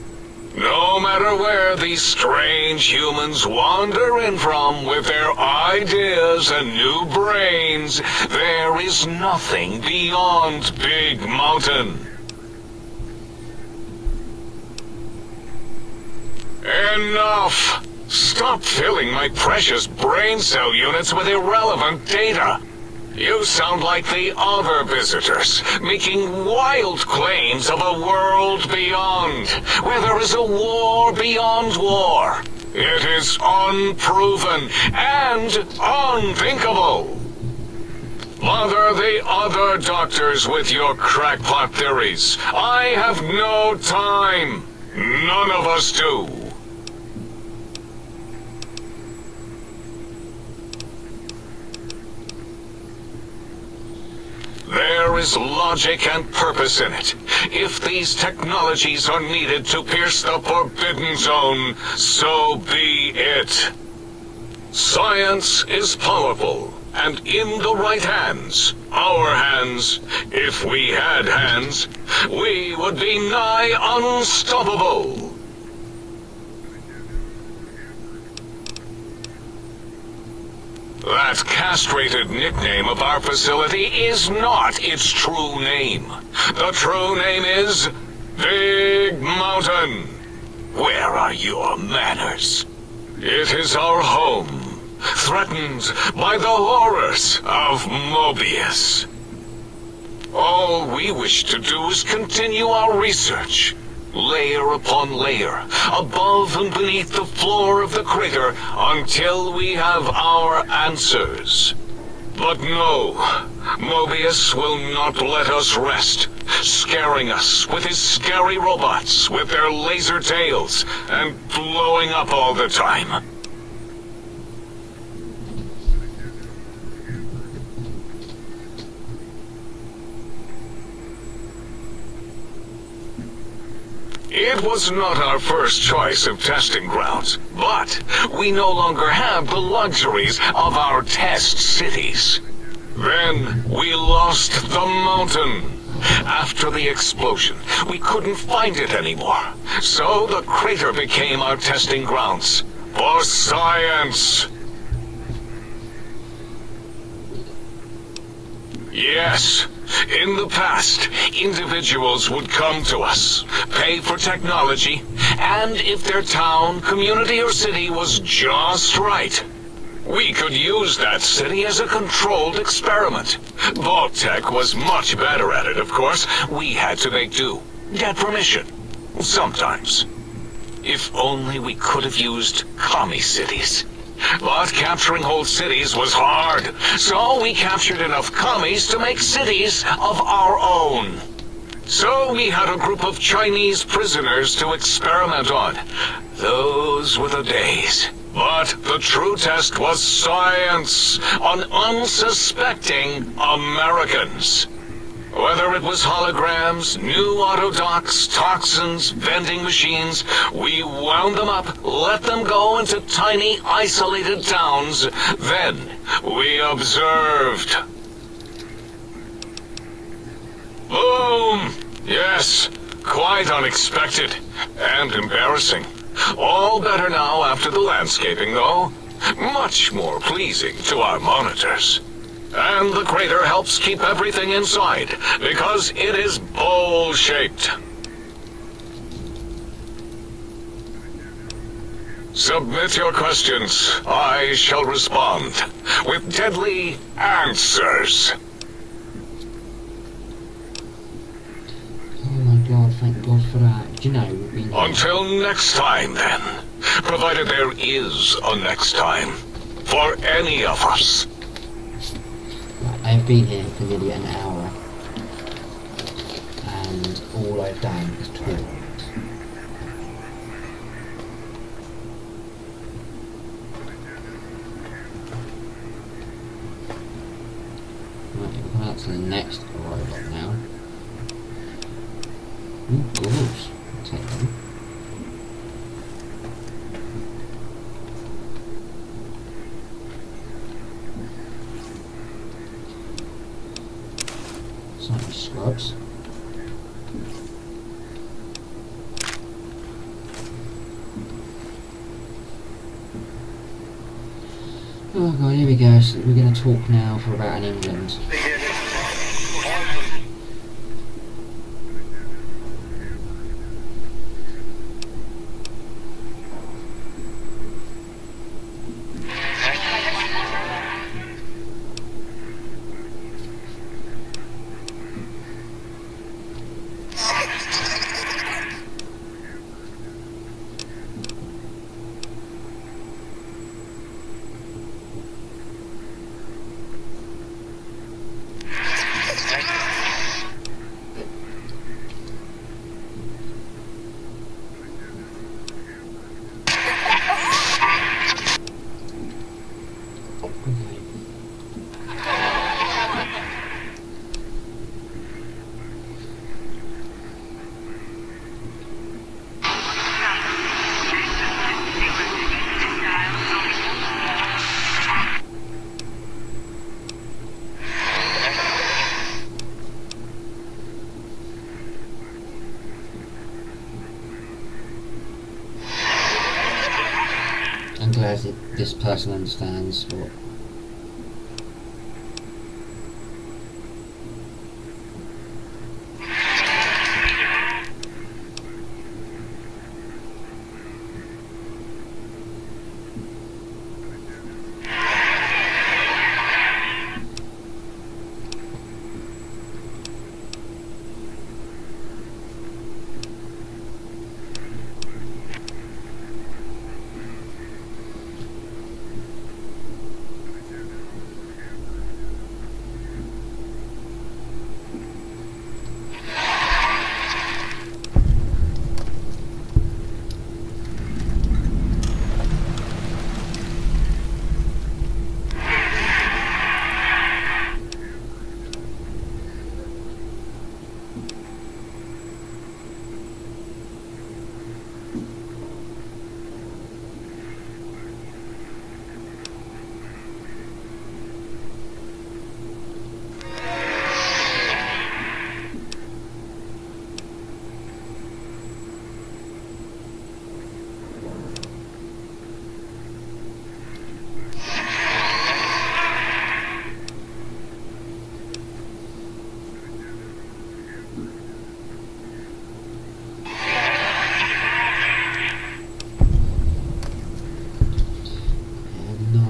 No matter where these strange humans wander in from with their ideas and new brains, there is nothing beyond Big Mountain. Enough! Stop filling my precious brain cell units with irrelevant data. You sound like the other visitors, making wild claims of a world beyond, where there is a war beyond war. It is unproven and unthinkable. Bother the other doctors with your crackpot theories. I have no time. None of us do. There is logic and purpose in it. If these technologies are needed to pierce the Forbidden Zone, so be it. Science is powerful, and in the right hands, our hands, if we had hands, we would be nigh unstoppable. That castrated nickname of our facility is not its true name. The true name is Big Mountain. Where are your manners? It is our home, threatened by the horrors of Mobius. All we wish to do is continue our research, layer upon layer, above and beneath the floor of the crater, until we have our answers. But no, Mobius will not let us rest, scaring us with his scary robots with their laser tails and blowing up all the time. It was not our first choice of testing grounds, but we no longer have the luxuries of our test cities. Then we lost the mountain. After the explosion, we couldn't find it anymore, so the crater became our testing grounds for science. Yes. In the past, individuals would come to us, pay for technology, and if their town, community, or city was just right, we could use that city as a controlled experiment. Vault-Tec was much better at it, of course. We had to make do, get permission, sometimes. If only we could have used commie cities. But capturing whole cities was hard, so we captured enough commies to make cities of our own. So we had a group of Chinese prisoners to experiment on. Those were the days. But the true test was science on unsuspecting Americans. Whether it was holograms, new autodocs, toxins, vending machines, we wound them up, let them go into tiny, isolated towns. Then we observed. Boom! Yes, quite unexpected and embarrassing. All better now after the landscaping, though. Much more pleasing to our monitors. And the crater helps keep everything inside, because it is bowl-shaped. Submit your questions. I shall respond with deadly answers. Oh my god, thank God for that. Do you know, we've been here. Until next time, then. Provided there is a next time. For any of us. Right, I've been here for nearly an hour. And all I've done is talk. Right, we're coming out to the next robot now. Ooh, goggles. I'll take them. Slightly scrubs. Oh god, here we go. So we're going to talk now for about an England. I'm glad that this person understands what.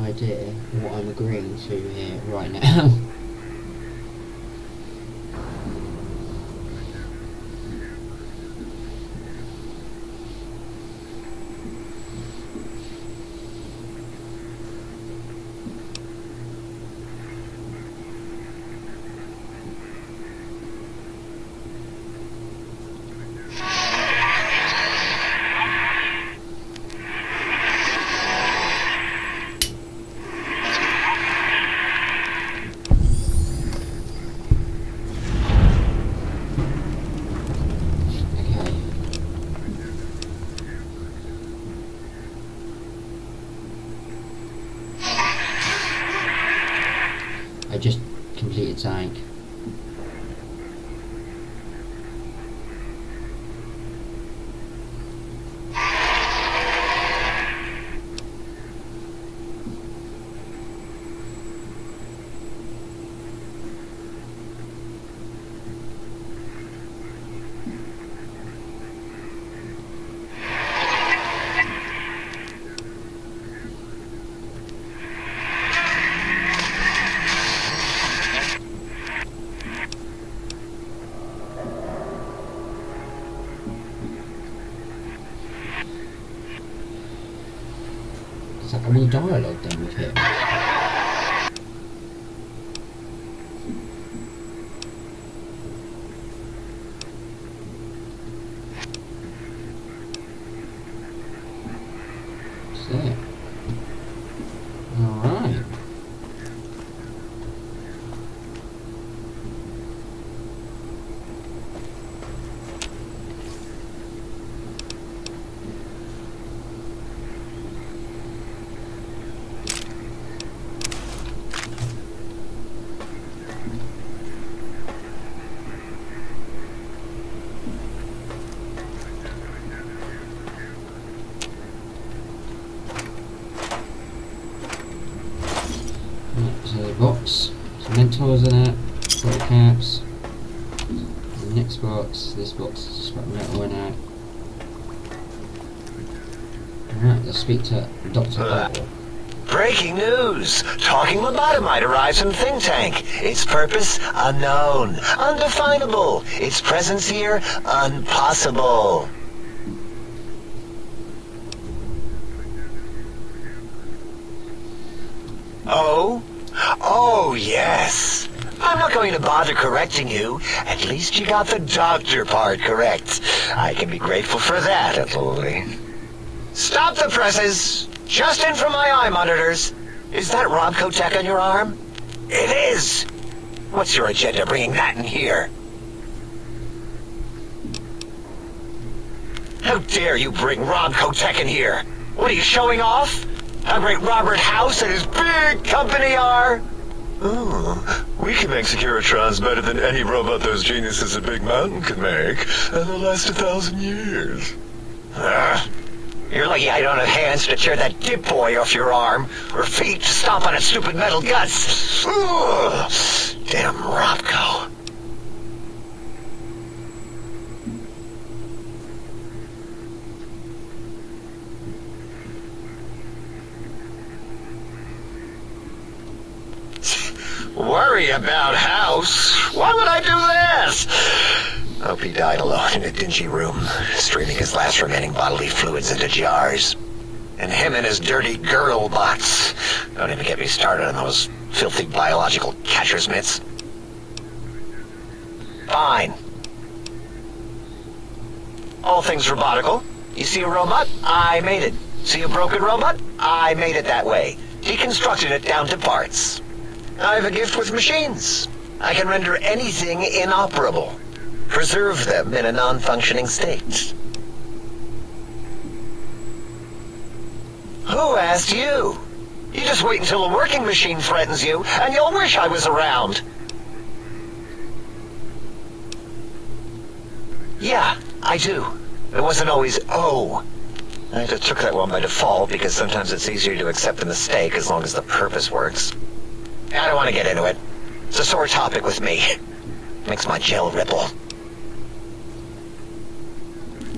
Idea what I'm agreeing to here right now. I just completed something. any dialogue then with him? That's it. Alright. So the box, some mentors in it, bottle caps. The next box, this box, scrap metal in it. Alright, let's speak to Dr. Earl. Breaking news! Talking lobotomite arrives in think tank. Its purpose, unknown. Undefinable. Its presence here, impossible. Oh? Oh, yes. I'm not going to bother correcting you. At least you got the doctor part correct. I can be grateful for that, at least. Stop the presses! Just in from my eye monitors. Is that Robco tech on your arm? It is! What's your agenda bringing that in here? How dare you bring Robco tech in here? What are you showing off? How great Robert House and his big company are? Oh, we can make Securitrons better than any robot those geniuses at Big Mountain could make, and they'll last 1,000 years. You're lucky I don't have hands to tear that dip boy off your arm, or feet to stomp on its stupid metal guts. Ugh. Damn Robco. Worry about House? Why would I do this? Hope he died alone in a dingy room, streaming his last remaining bodily fluids into jars. And him and his dirty girl bots. Don't even get me started on those filthy biological catcher's mitts. Fine. All things robotical. You see a robot? I made it. See a broken robot? I made it that way. Deconstructed it down to parts. I have a gift with machines. I can render anything inoperable. Preserve them in a non-functioning state. Who asked you? You just wait until a working machine threatens you, and you'll wish I was around. Yeah, I do. It wasn't always oh. I just took that one by default because sometimes it's easier to accept the mistake as long as the purpose works. I don't want to get into it. It's a sore topic with me. Makes my gel ripple.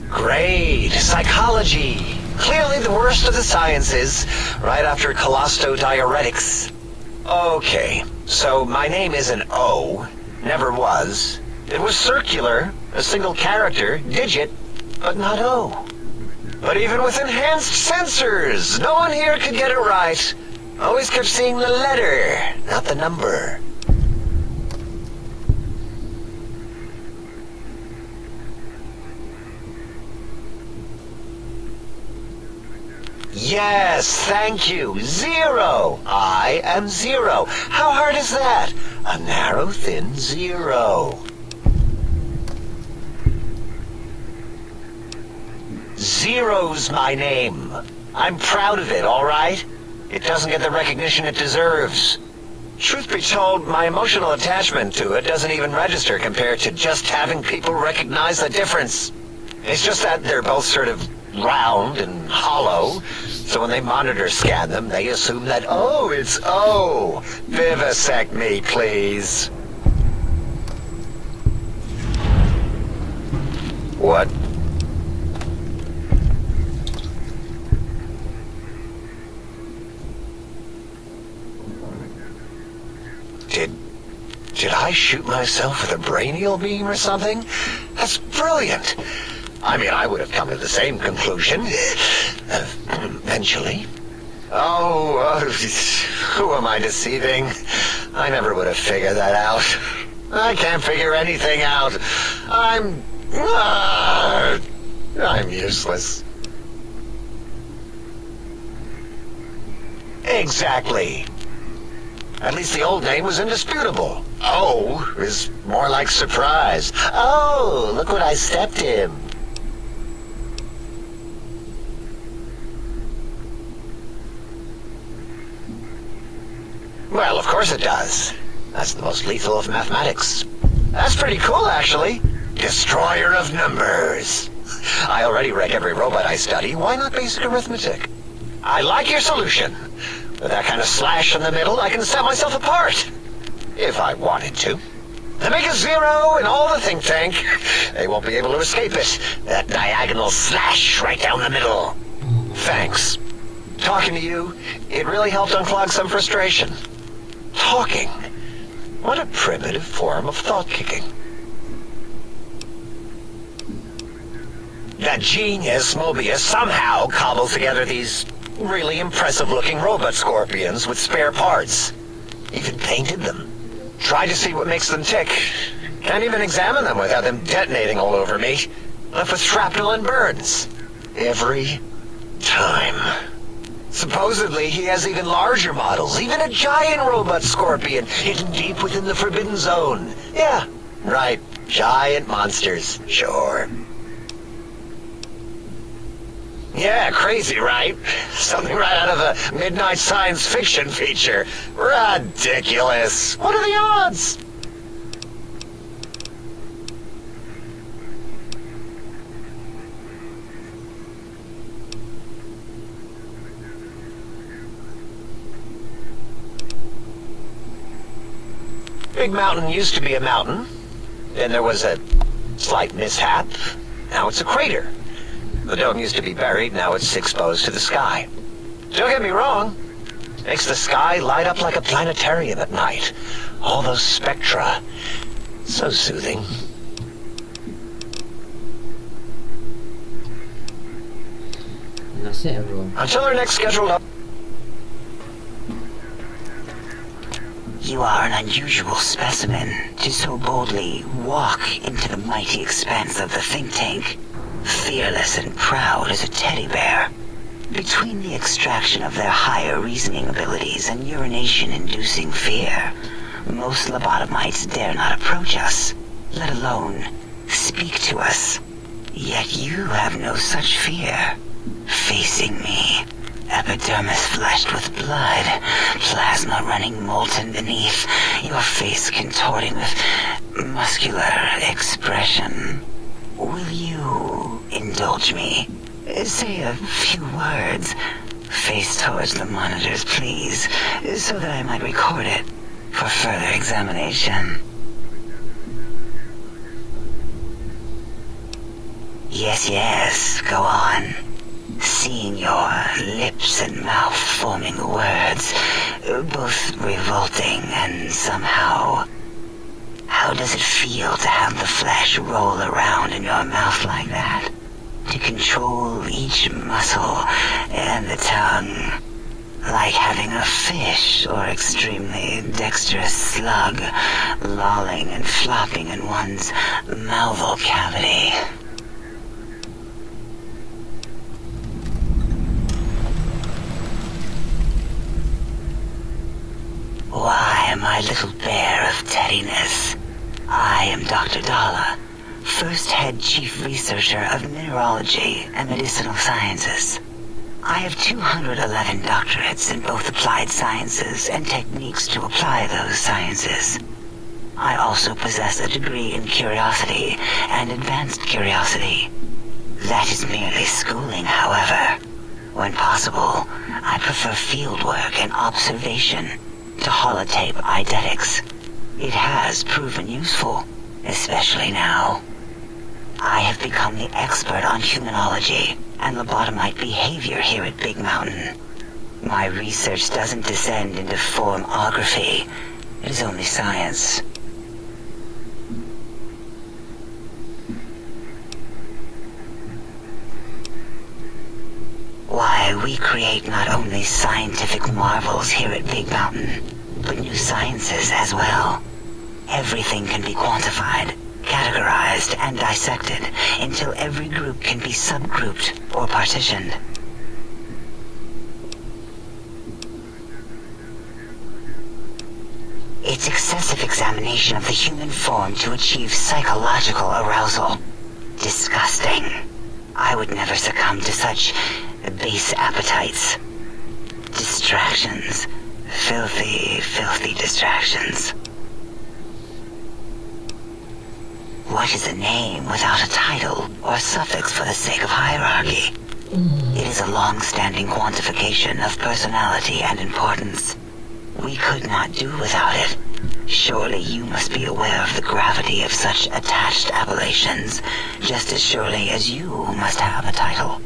Great. Psychology. Clearly the worst of the sciences, right after colostodiuretics. Okay, so my name isn't O. Never was. It was circular, a single character, digit, but not O. But even with enhanced sensors, no one here could get it right. Always kept seeing the letter, not the number. Yes, thank you. 0. I am 0. How hard is that? A narrow, thin 0. 0's my name. I'm proud of it, all right? It doesn't get the recognition it deserves. Truth be told, my emotional attachment to it doesn't even register compared to just having people recognize the difference. It's just that they're both sort of round and hollow, so when they monitor scan them, they assume that, oh, it's O. Vivisect me, please. What? Did I shoot myself with a brainial beam or something? That's brilliant. I mean, I would have come to the same conclusion. Eventually. Oh, who am I deceiving? I never would have figured that out. I can't figure anything out. I'm useless. Exactly. At least the old name was indisputable. Oh is more like surprise. Oh, look what I stepped in. Well, of course it does. That's the most lethal of mathematics. That's pretty cool, actually. Destroyer of numbers. I already wreck every robot I study. Why not basic arithmetic? I like your solution. With that kind of slash in the middle, I can set myself apart. If I wanted to. To make a zero in all the think tank, they won't be able to escape it. That diagonal slash right down the middle. Thanks. Talking to you, it really helped unclog some frustration. Talking. What a primitive form of thought kicking. That genius Mobius somehow cobbled together these really impressive-looking robot scorpions with spare parts. Even painted them. Tried to see what makes them tick. Can't even examine them without them detonating all over me. Left with shrapnel and burns. Every time. Supposedly, he has even larger models, even a giant robot scorpion hidden deep within the Forbidden Zone. Yeah, right. Giant monsters, sure. Yeah, crazy, right? Something right out of a midnight science fiction feature. Ridiculous. What are the odds? Big Mountain used to be a mountain. Then there was a slight mishap. Now it's a crater. The dome used to be buried, now it's exposed to the sky. Don't get me wrong. Makes the sky light up like a planetarium at night. All those spectra. So soothing. And that's it, everyone. Until our next scheduled up. You are an unusual specimen to so boldly walk into the mighty expanse of the think tank. Fearless and proud as a teddy bear. Between the extraction of their higher reasoning abilities and urination-inducing fear, most lobotomites dare not approach us, let alone speak to us. Yet you have no such fear. Facing me, epidermis fleshed with blood, plasma running molten beneath, your face contorting with muscular expression. Will you indulge me? Say a few words. Face towards the monitors, please, so that I might record it for further examination. Yes, go on. Seeing your lips and mouth forming the words, both revolting and somehow... How does it feel to have the flesh roll around in your mouth like that? To control each muscle and the tongue, like having a fish or extremely dexterous slug lolling and flopping in one's mouthal cavity. Why, my little bear of teddiness, I am Dr. Dalla, first head chief researcher of mineralogy and medicinal sciences. I have 211 doctorates in both applied sciences and techniques to apply those sciences. I also possess a degree in curiosity and advanced curiosity. That is merely schooling, however. When possible, I prefer fieldwork and observation to holotape eidetics. It has proven useful, especially now. I have become the expert on humanology and lobotomite behavior here at Big Mountain. My research doesn't descend into formography. It is only science. Why, we create not only scientific marvels here at Big Mountain, but new sciences as well. Everything can be quantified, categorized, and dissected until every group can be subgrouped or partitioned. It's excessive examination of the human form to achieve psychological arousal. Disgusting. I would never succumb to such base appetites. Distractions. Filthy, filthy distractions. What is a name without a title or suffix for the sake of hierarchy? It is a long-standing quantification of personality and importance. We could not do without it. Surely you must be aware of the gravity of such attached appellations, just as surely as you must have a title.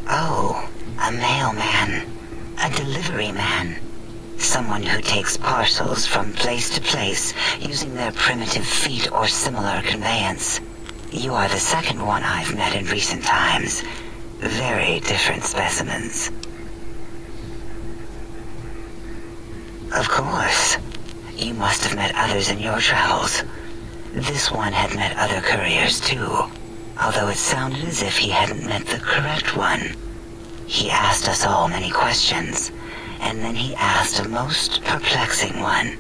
Oh, a mailman. A delivery man. Someone who takes parcels from place to place using their primitive feet or similar conveyance. You are the second one I've met in recent times. Very different specimens. Of course. You must have met others in your travels. This one had met other couriers too, although it sounded as if he hadn't met the correct one. He asked us all many questions, and then he asked a most perplexing one.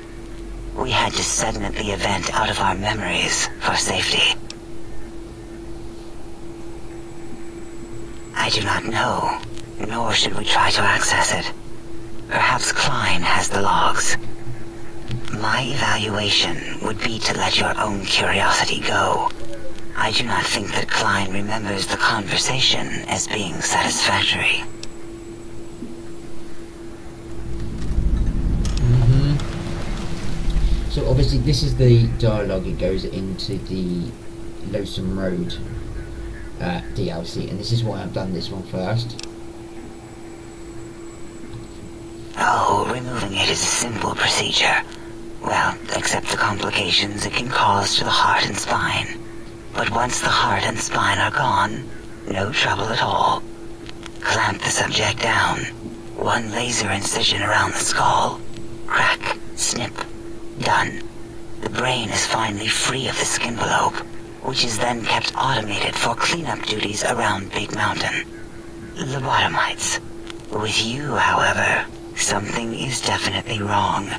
We had to segment the event out of our memories for safety. I do not know, nor should we try to access it. Perhaps Klein has the logs. My evaluation would be to let your own curiosity go. I do not think that Klein remembers the conversation as being satisfactory. So obviously this is the dialogue. It goes into the Lonesome Road DLC, and this is why I've done this one first. Oh, removing it is a simple procedure. Well, except the complications it can cause to the heart and spine. But once the heart and spine are gone, no trouble at all. Clamp the subject down. One laser incision around the skull. Crack, snip, done. The brain is finally free of the skin envelope, which is then kept automated for cleanup duties around Big Mountain. Lobotomites. With you, however, something is definitely wrong.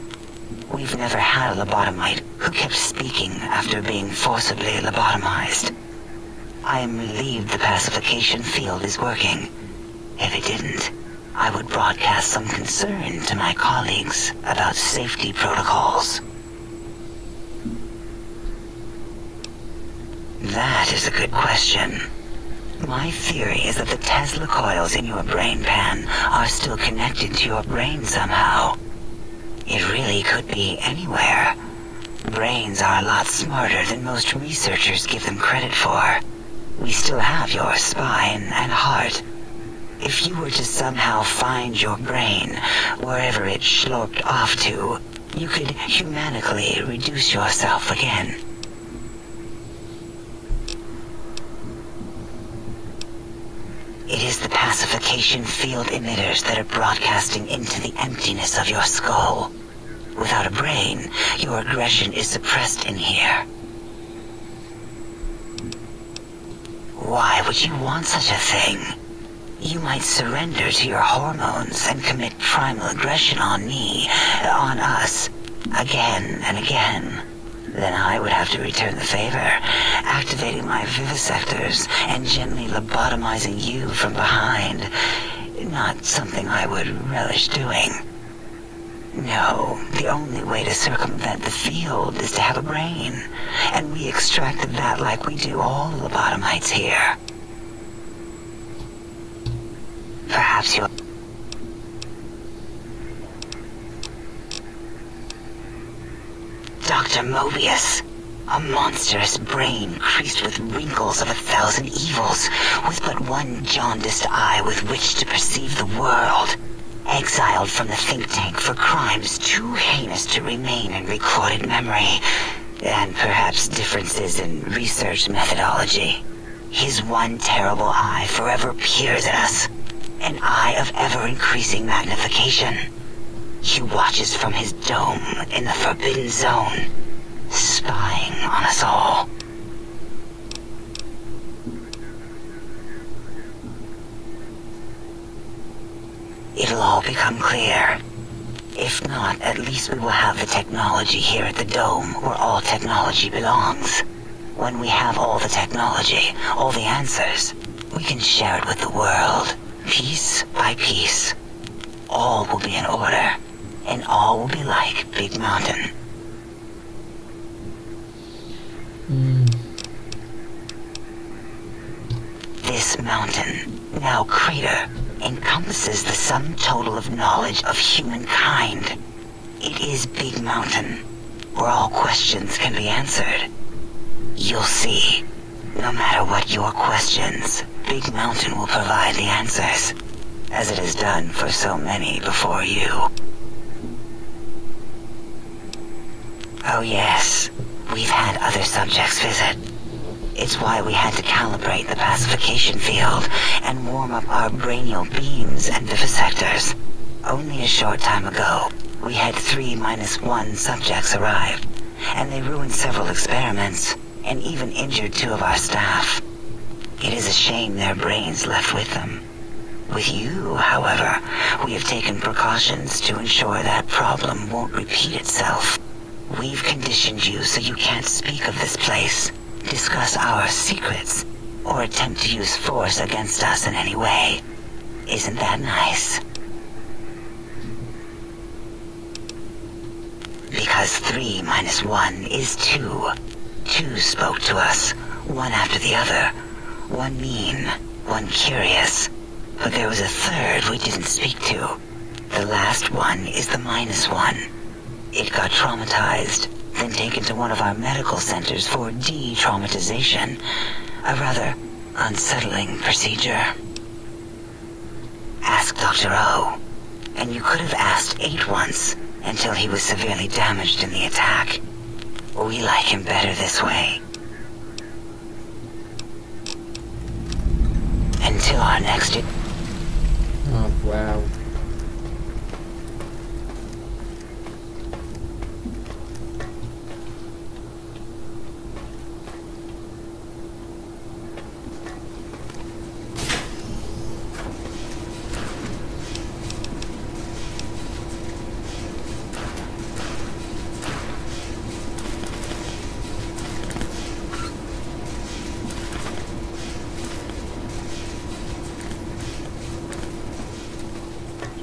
We've never had a lobotomite who kept speaking after being forcibly lobotomized. I am relieved the pacification field is working. If it didn't, I would broadcast some concern to my colleagues about safety protocols. That is a good question. My theory is that the Tesla coils in your brain pan are still connected to your brain somehow. It really could be anywhere. Brains are a lot smarter than most researchers give them credit for. We still have your spine and heart. If you were to somehow find your brain, wherever it sloped off to, you could humanically reduce yourself again. It is the pacification field emitters that are broadcasting into the emptiness of your skull. Without a brain, your aggression is suppressed in here. Why would you want such a thing? You might surrender to your hormones and commit primal aggression on me, on us, again and again. Then I would have to return the favor, activating my vivisectors and gently lobotomizing you from behind. Not something I would relish doing. No, the only way to circumvent the field is to have a brain, and we extracted that like we do all lobotomites here. Perhaps you'll... Dr. Mobius, a monstrous brain creased with wrinkles of 1,000 evils, with but one jaundiced eye with which to perceive the world. Exiled from the think tank for crimes too heinous to remain in recorded memory, and perhaps differences in research methodology. His one terrible eye forever peers at us, an eye of ever-increasing magnification. He watches from his dome in the Forbidden Zone, spying on us all. It'll all become clear. If not, at least we will have the technology here at the Dome, where all technology belongs. When we have all the technology, all the answers, we can share it with the world, piece by piece. All will be in order, and all will be like Big Mountain. This mountain, now crater, encompasses the sum total of knowledge of humankind. It is Big Mountain, where all questions can be answered. You'll see, no matter what your questions, Big Mountain will provide the answers, as it has done for so many before you. Oh yes, we've had other subjects visit. It's why we had to calibrate the pacification field and warm up our brainial beams and vivisectors. Only a short time ago, we had 3-1 subjects arrive, and they ruined several experiments, and even injured 2 of our staff. It is a shame their brains left with them. With you, however, we have taken precautions to ensure that problem won't repeat itself. We've conditioned you so you can't speak of this place, discuss our secrets, or attempt to use force against us in any way. Isn't that nice? Because 3-1 is 2. 2 spoke to us, one after the other. One mean, one curious. But there was a third we didn't speak to. The last one is the -1. It got traumatized, then taken to one of our medical centers for de-traumatization. A rather unsettling procedure. Ask Dr. O. And you could have asked 8 once, until he was severely damaged in the attack. We like him better this way. Until our next... Oh, wow.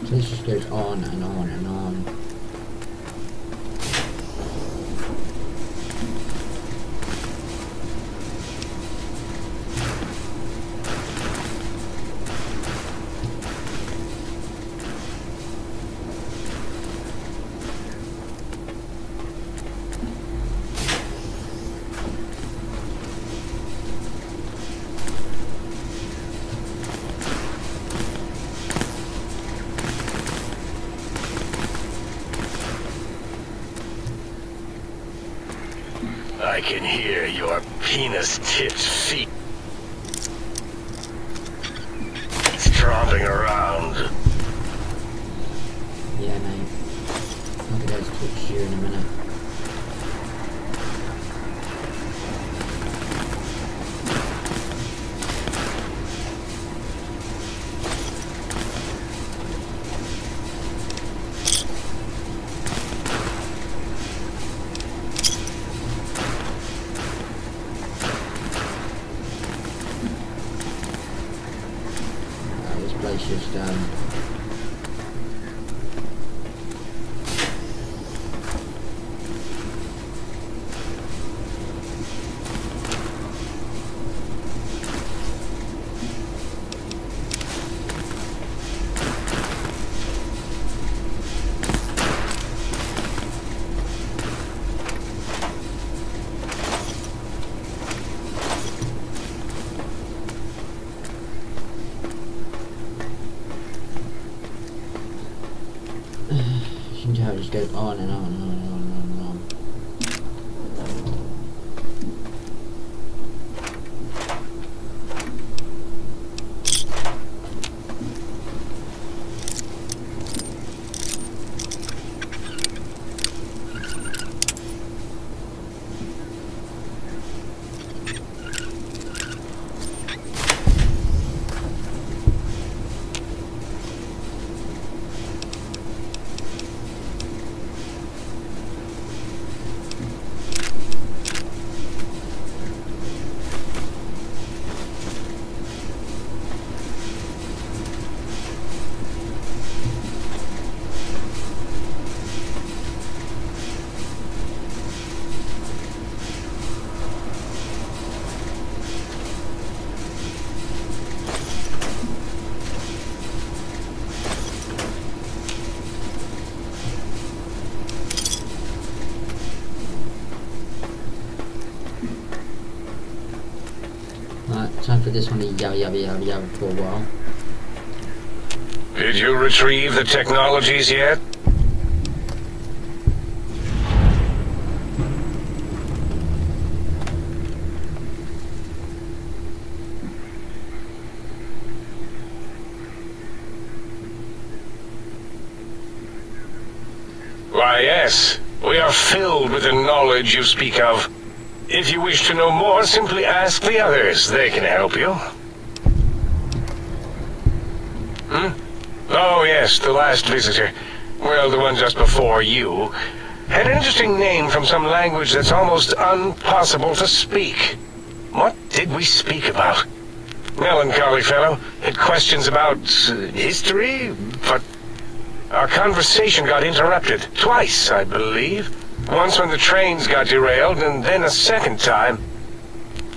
This just goes on and on and on. I can hear your penis-tipped feet tromping around. Yeah, mate. I'll be guys touch you in a minute. This place just you can tell it just goes on and on and on and on and on. Time for this one to yabba for a while. Did you retrieve the technologies yet? Why, yes. We are filled with the knowledge you speak of. If you wish to know more, simply ask the others. They can help you. Oh, yes, the last visitor. Well, the one just before you. Had an interesting name from some language that's almost impossible to speak. What did we speak about? Melancholy fellow. Had questions about history, but our conversation got interrupted. Twice, I believe. Once when the trains got derailed, and then a second time.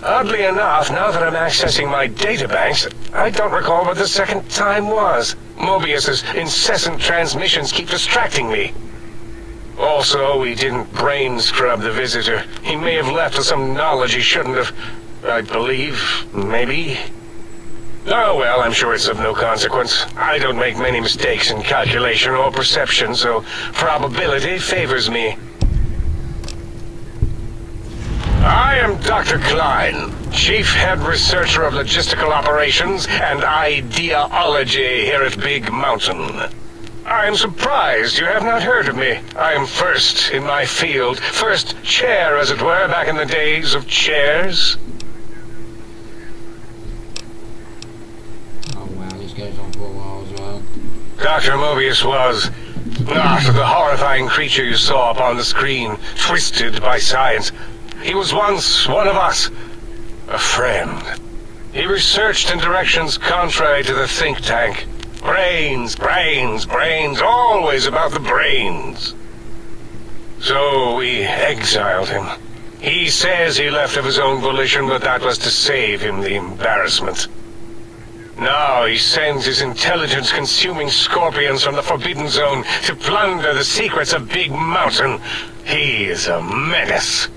Oddly enough, now that I'm accessing my databanks, I don't recall what the second time was. Mobius's incessant transmissions keep distracting me. Also, we didn't brain scrub the visitor. He may have left with some knowledge he shouldn't have. I believe, maybe. Oh well, I'm sure it's of no consequence. I don't make many mistakes in calculation or perception, so probability favors me. I am Dr. Klein, Chief Head Researcher of Logistical Operations and Ideology here at Big Mountain. I am surprised you have not heard of me. I am first in my field, first chair, as it were, back in the days of chairs. Oh wow, this goes on for a while as well. Dr. Mobius was not the horrifying creature you saw upon the screen, twisted by science. He was once one of us, a friend. He researched in directions contrary to the think tank. Brains, brains, brains, always about the brains. So we exiled him. He says he left of his own volition, but that was to save him the embarrassment. Now he sends his intelligence-consuming scorpions from the Forbidden Zone to plunder the secrets of Big Mountain. He is a menace.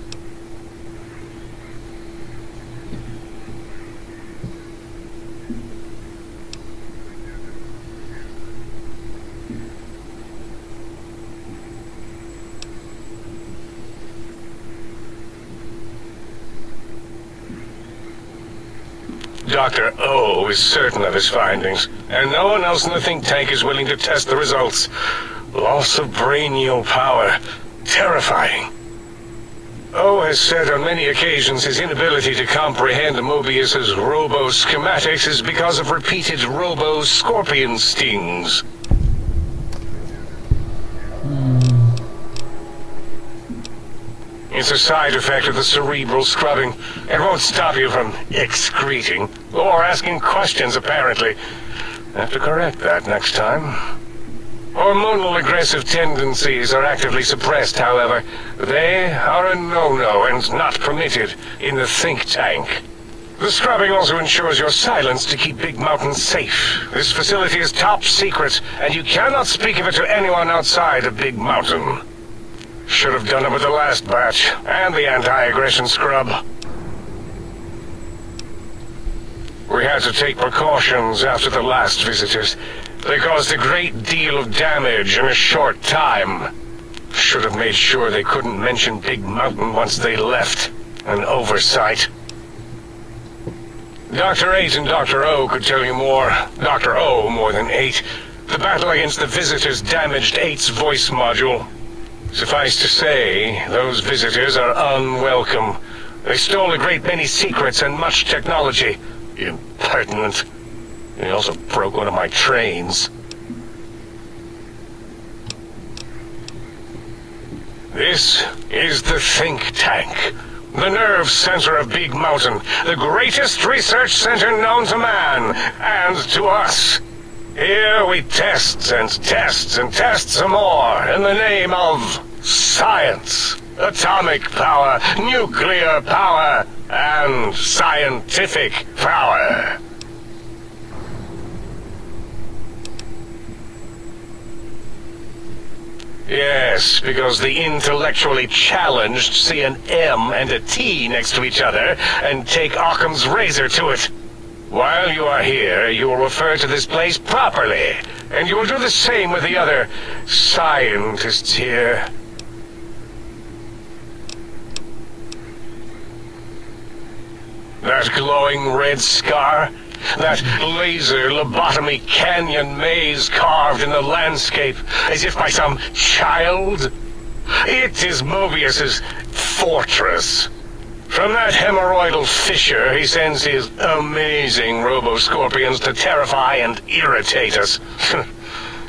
Dr. O is certain of his findings, and no one else in the think tank is willing to test the results. Loss of brainial power. Terrifying. O has said on many occasions his inability to comprehend Mobius's robo-schematics is because of repeated robo-scorpion stings. It's a side effect of the cerebral scrubbing. It won't stop you from excreting, or asking questions, apparently. Have to correct that next time. Hormonal aggressive tendencies are actively suppressed, however. They are a no-no and not permitted in the think tank. The scrubbing also ensures your silence to keep Big Mountain safe. This facility is top secret, and you cannot speak of it to anyone outside of Big Mountain. Should have done it with the last batch, and the anti-aggression scrub. We had to take precautions after the last visitors. They caused a great deal of damage in a short time. Should have made sure they couldn't mention Big Mountain once they left. An oversight. Dr. 8 and Dr. O could tell you more. Dr. O more than 8. The battle against the visitors damaged 8's voice module. Suffice to say, those visitors are unwelcome. They stole a great many secrets and much technology. Impertinent. They also broke one of my trains. This is the think tank. The nerve center of Big Mountain. The greatest research center known to man, and to us. Here we test and test and test some more in the name of science, atomic power, nuclear power, and scientific power. Yes, because the intellectually challenged see an M and a T next to each other and take Occam's razor to it. While you are here, you will refer to this place properly, and you will do the same with the other scientists here. That glowing red scar? That laser lobotomy canyon maze carved in the landscape as if by some child? It is Mobius's fortress. From that hemorrhoidal fissure, he sends his amazing robo-scorpions to terrify and irritate us.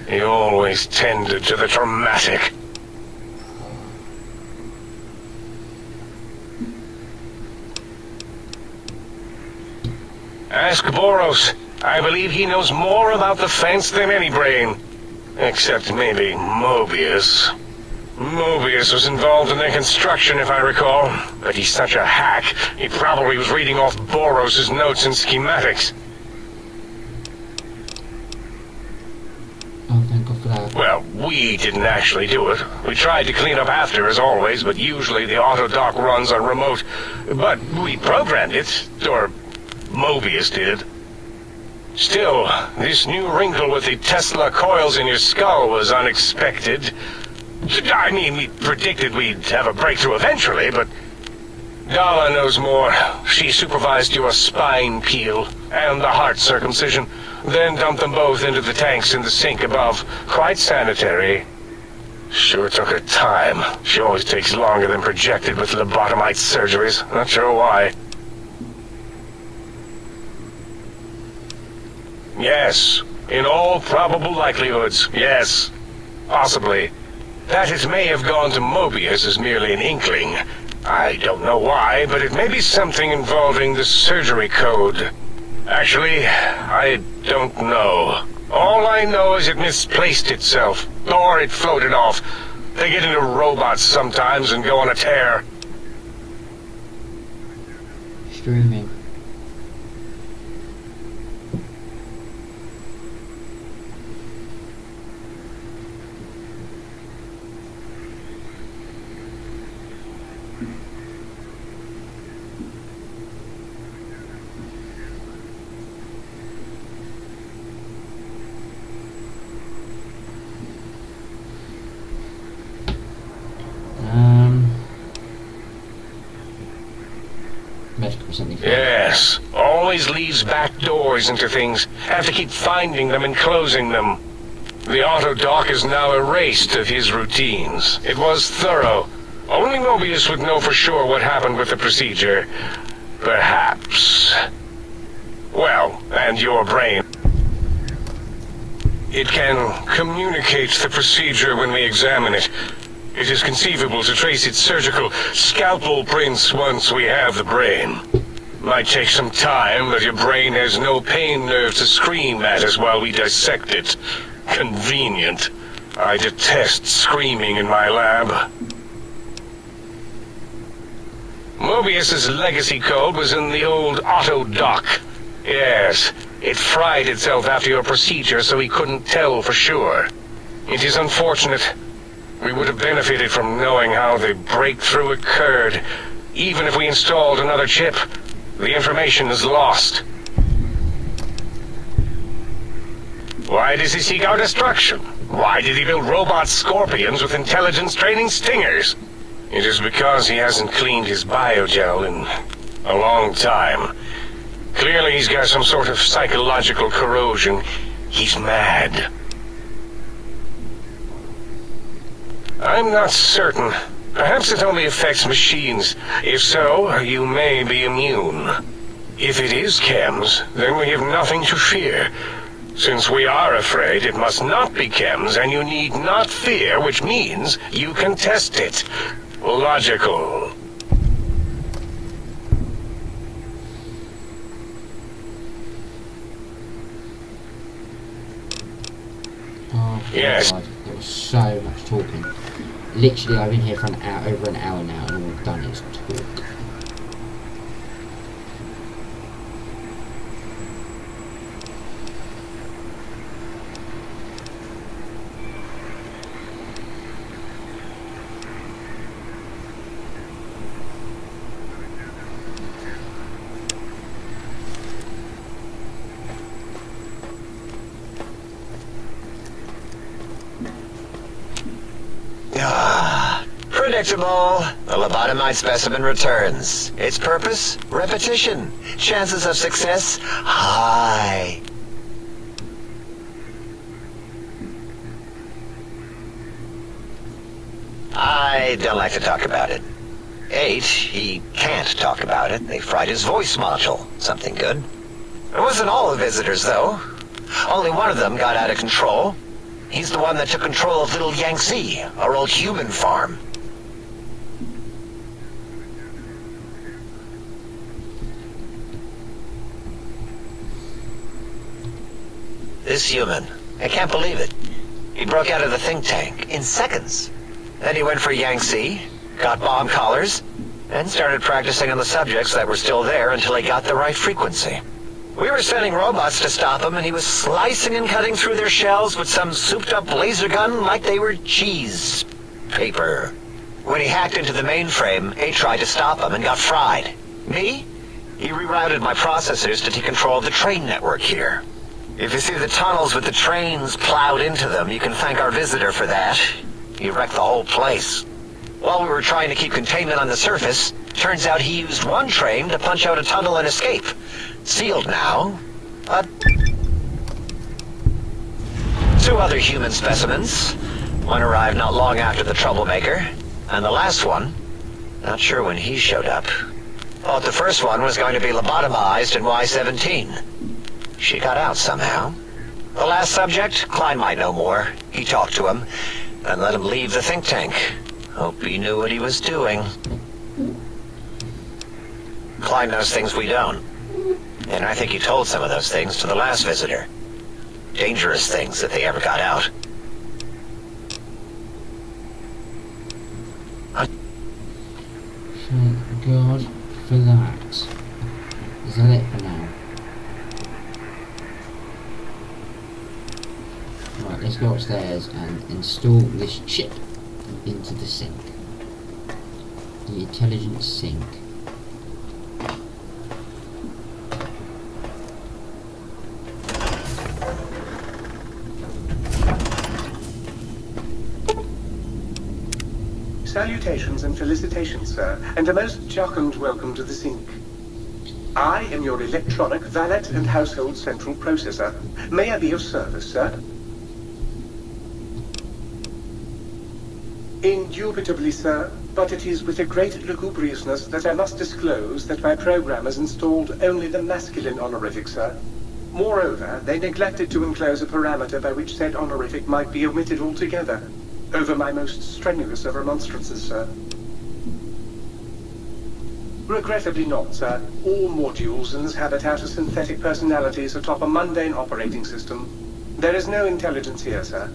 He always tended to the dramatic. Ask Boros. I believe he knows more about the fence than any brain. Except maybe Mobius. Mobius was involved in their construction, if I recall. But he's such a hack, he probably was reading off Boros' notes and schematics. Oh, thank God for that. Well, we didn't actually do it. We tried to clean up after, as always, but usually the auto dock runs are remote. But we programmed it, or Mobius did. Still, this new wrinkle with the Tesla coils in your skull was unexpected. I mean, we predicted we'd have a breakthrough eventually, but Dala knows more. She supervised your spine peel and the heart circumcision, then dumped them both into the tanks in the sink above. Quite sanitary. Sure took her time. She always takes longer than projected with lobotomite surgeries. Not sure why. Yes, in all probable likelihoods, yes. Possibly. That it may have gone to Mobius is merely an inkling. I don't know why, but it may be something involving the surgery code. Actually, I don't know. All I know is it misplaced itself, or it floated off. They get into robots sometimes and go on a tear. Streaming. Yes, always leaves back doors into things. Have to keep finding them and closing them. The auto dock is now erased of his routines. It was thorough. Only Mobius would know for sure what happened with the procedure. Perhaps. Well, and your brain. It can communicate the procedure when we examine it. It is conceivable to trace its surgical scalpel prints once we have the brain. Might take some time, but your brain has no pain nerve to scream at us while we dissect it. Convenient. I detest screaming in my lab. Mobius's legacy code was in the old auto dock. Yes, it fried itself after your procedure, so he couldn't tell for sure. It is unfortunate. We would have benefited from knowing how the breakthrough occurred. Even if we installed another chip, the information is lost. Why does he seek our destruction? Why did he build robot scorpions with intelligence training stingers? It is because he hasn't cleaned his biogel in a long time. Clearly he's got some sort of psychological corrosion. He's mad. I'm not certain. Perhaps it only affects machines. If so, you may be immune. If it is chems, then we have nothing to fear. Since we are afraid, it must not be chems, and you need not fear, which means you can test it. Logical. Oh, Yes. God. There was so much talking. Literally, I've been here for over an hour now, and all we've done is talk. Predictable. The lobotomite specimen returns. Its purpose? Repetition. Chances of success? High. I don't like to talk about it. 8, he can't talk about it. They fried his voice module. Something good. It wasn't all the visitors, though. Only one of them got out of control. He's the one that took control of Little Yangtze, our old human farm. This human, I can't believe it. He broke out of the think tank in seconds. Then he went for Yangtze, got bomb collars, and started practicing on the subjects that were still there until he got the right frequency. We were sending robots to stop him, and he was slicing and cutting through their shells with some souped-up laser gun like they were cheese paper. When he hacked into the mainframe, A tried to stop him and got fried. Me? He rerouted my processors to take control of the train network here. If you see the tunnels with the trains plowed into them, you can thank our visitor for that. He wrecked the whole place. While we were trying to keep containment on the surface, turns out he used one train to punch out a tunnel and escape. Sealed now, but 2 other human specimens. One arrived not long after the troublemaker, and the last one, not sure when he showed up. Thought the first one was going to be lobotomized in Y-17. She got out somehow. The last subject, Klein might know more. He talked to him, and let him leave the think tank. Hope he knew what he was doing. Klein knows things we don't. And I think he told some of those things to the last visitor. Dangerous things if they ever got out. Thank God for that. Is that it for now? Right, let's go upstairs and install this chip into the sink. The intelligent sink. Salutations and felicitations, sir, and a most jocund welcome to the sink. I am your electronic valet and household central processor. May I be of service, sir? Indubitably, sir, but it is with a great lugubriousness that I must disclose that my programmers installed only the masculine honorific, sir. Moreover, they neglected to enclose a parameter by which said honorific might be omitted altogether. Over my most strenuous of remonstrances, sir. Regrettably not, sir. All modules in this habitat are synthetic personalities atop a mundane operating system. There is no intelligence here, sir.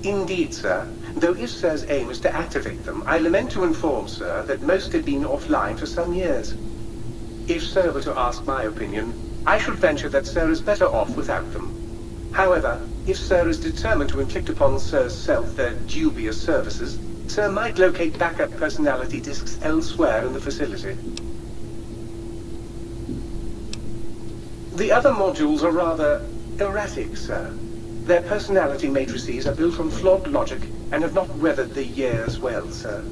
Indeed, sir. Though if Sir's aim is to activate them, I lament to inform, sir, that most had been offline for some years. If Sir were to ask my opinion, I should venture that Sir is better off without them. However, if Sir is determined to inflict upon Sir's self their dubious services, Sir might locate backup personality disks elsewhere in the facility. The other modules are rather erratic, sir. Their personality matrices are built on flawed logic and have not weathered the years well, sir.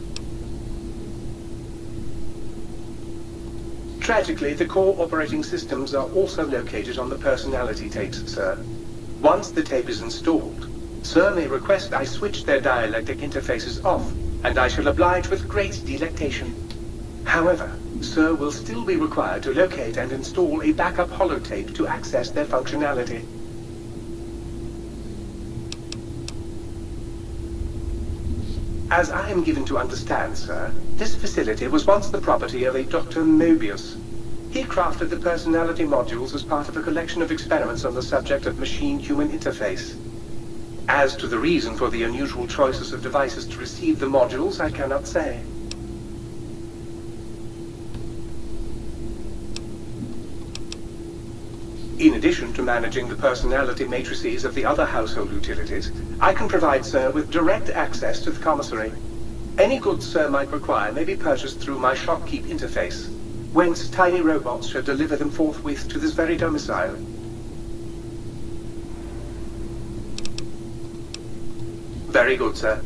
Tragically, the core operating systems are also located on the personality tapes, sir. Once the tape is installed, Sir may request I switch their dialectic interfaces off, and I shall oblige with great delectation. However, Sir will still be required to locate and install a backup holotape to access their functionality. As I am given to understand, sir, this facility was once the property of a Dr. Mobius. He crafted the personality modules as part of a collection of experiments on the subject of machine-human interface. As to the reason for the unusual choices of devices to receive the modules, I cannot say. In addition to managing the personality matrices of the other household utilities, I can provide Sir with direct access to the commissary. Any goods Sir might require may be purchased through my shopkeep interface, whence tiny robots shall deliver them forthwith to this very domicile. Very good, sir.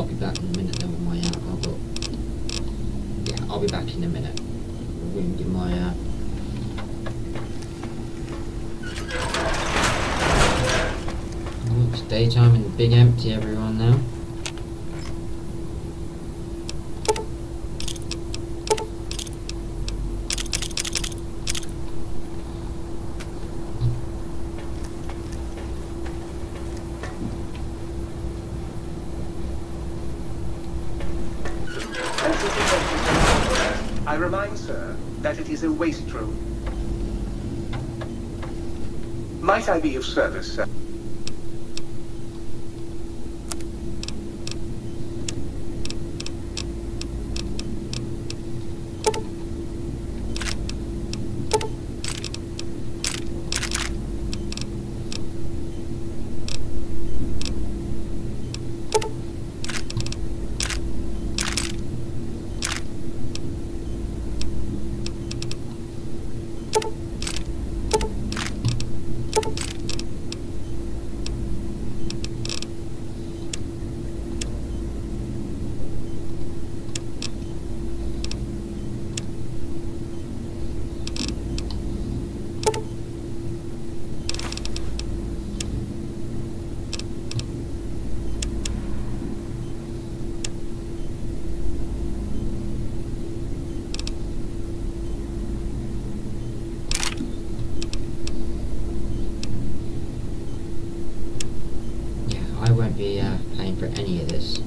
I'll be back in a minute then with my I've got. Yeah, I'll be back in a minute. We're gonna get my oh, it's daytime and big empty everyone now. I remind, sir, that it is a waste room. Might I be of service, sir? I won't be paying for any of this.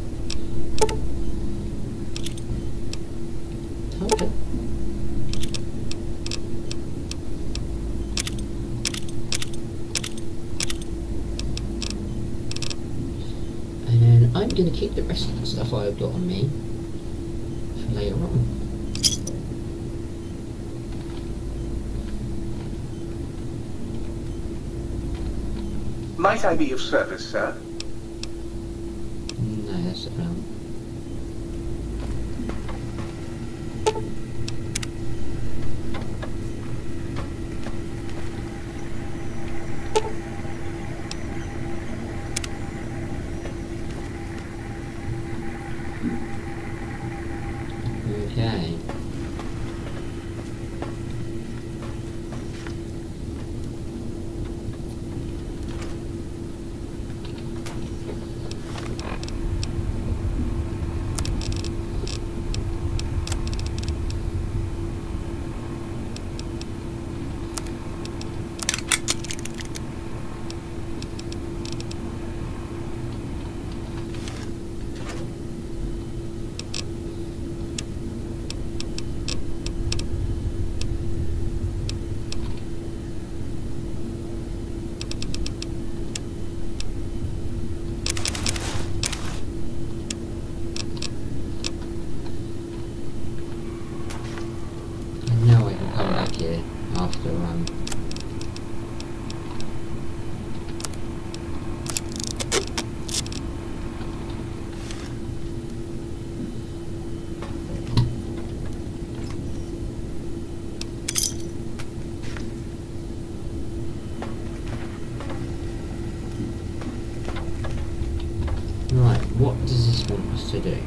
Told you. And then I'm going to keep the rest of the stuff I've got on me for later on. Might I be of service, sir? No, that's okay. Now I can come back here after right, what does this want us to do?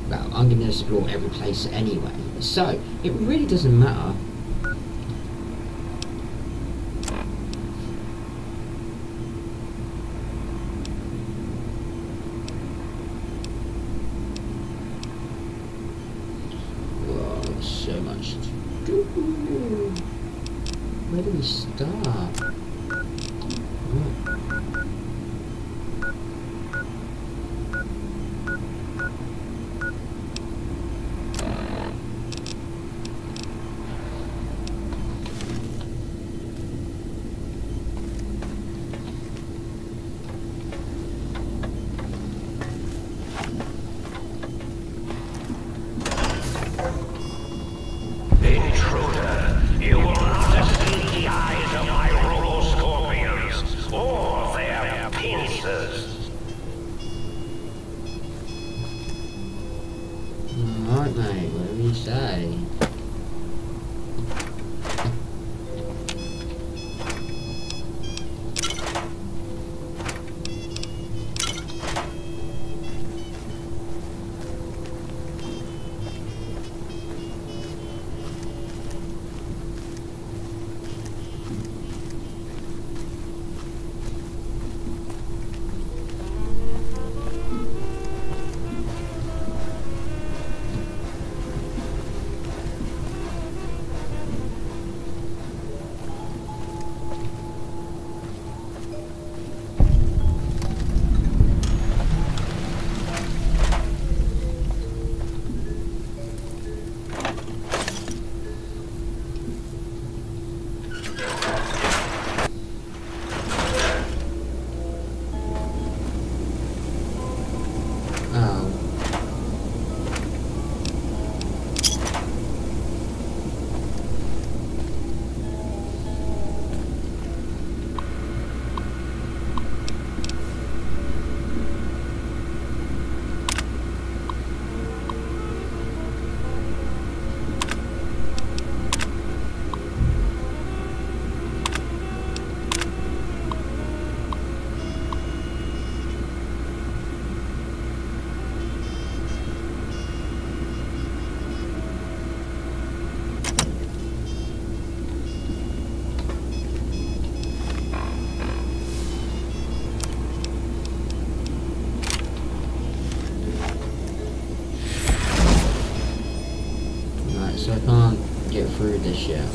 Well, I'm going to explore every place anyway, so it really doesn't matter. Whoa, there's so much to do. Where do we start? Right. Intruder, you will not escape the eyes of my royal scorpions, or their pincers. Alright, Alright, mate, what do you say? So I can't get through this yet.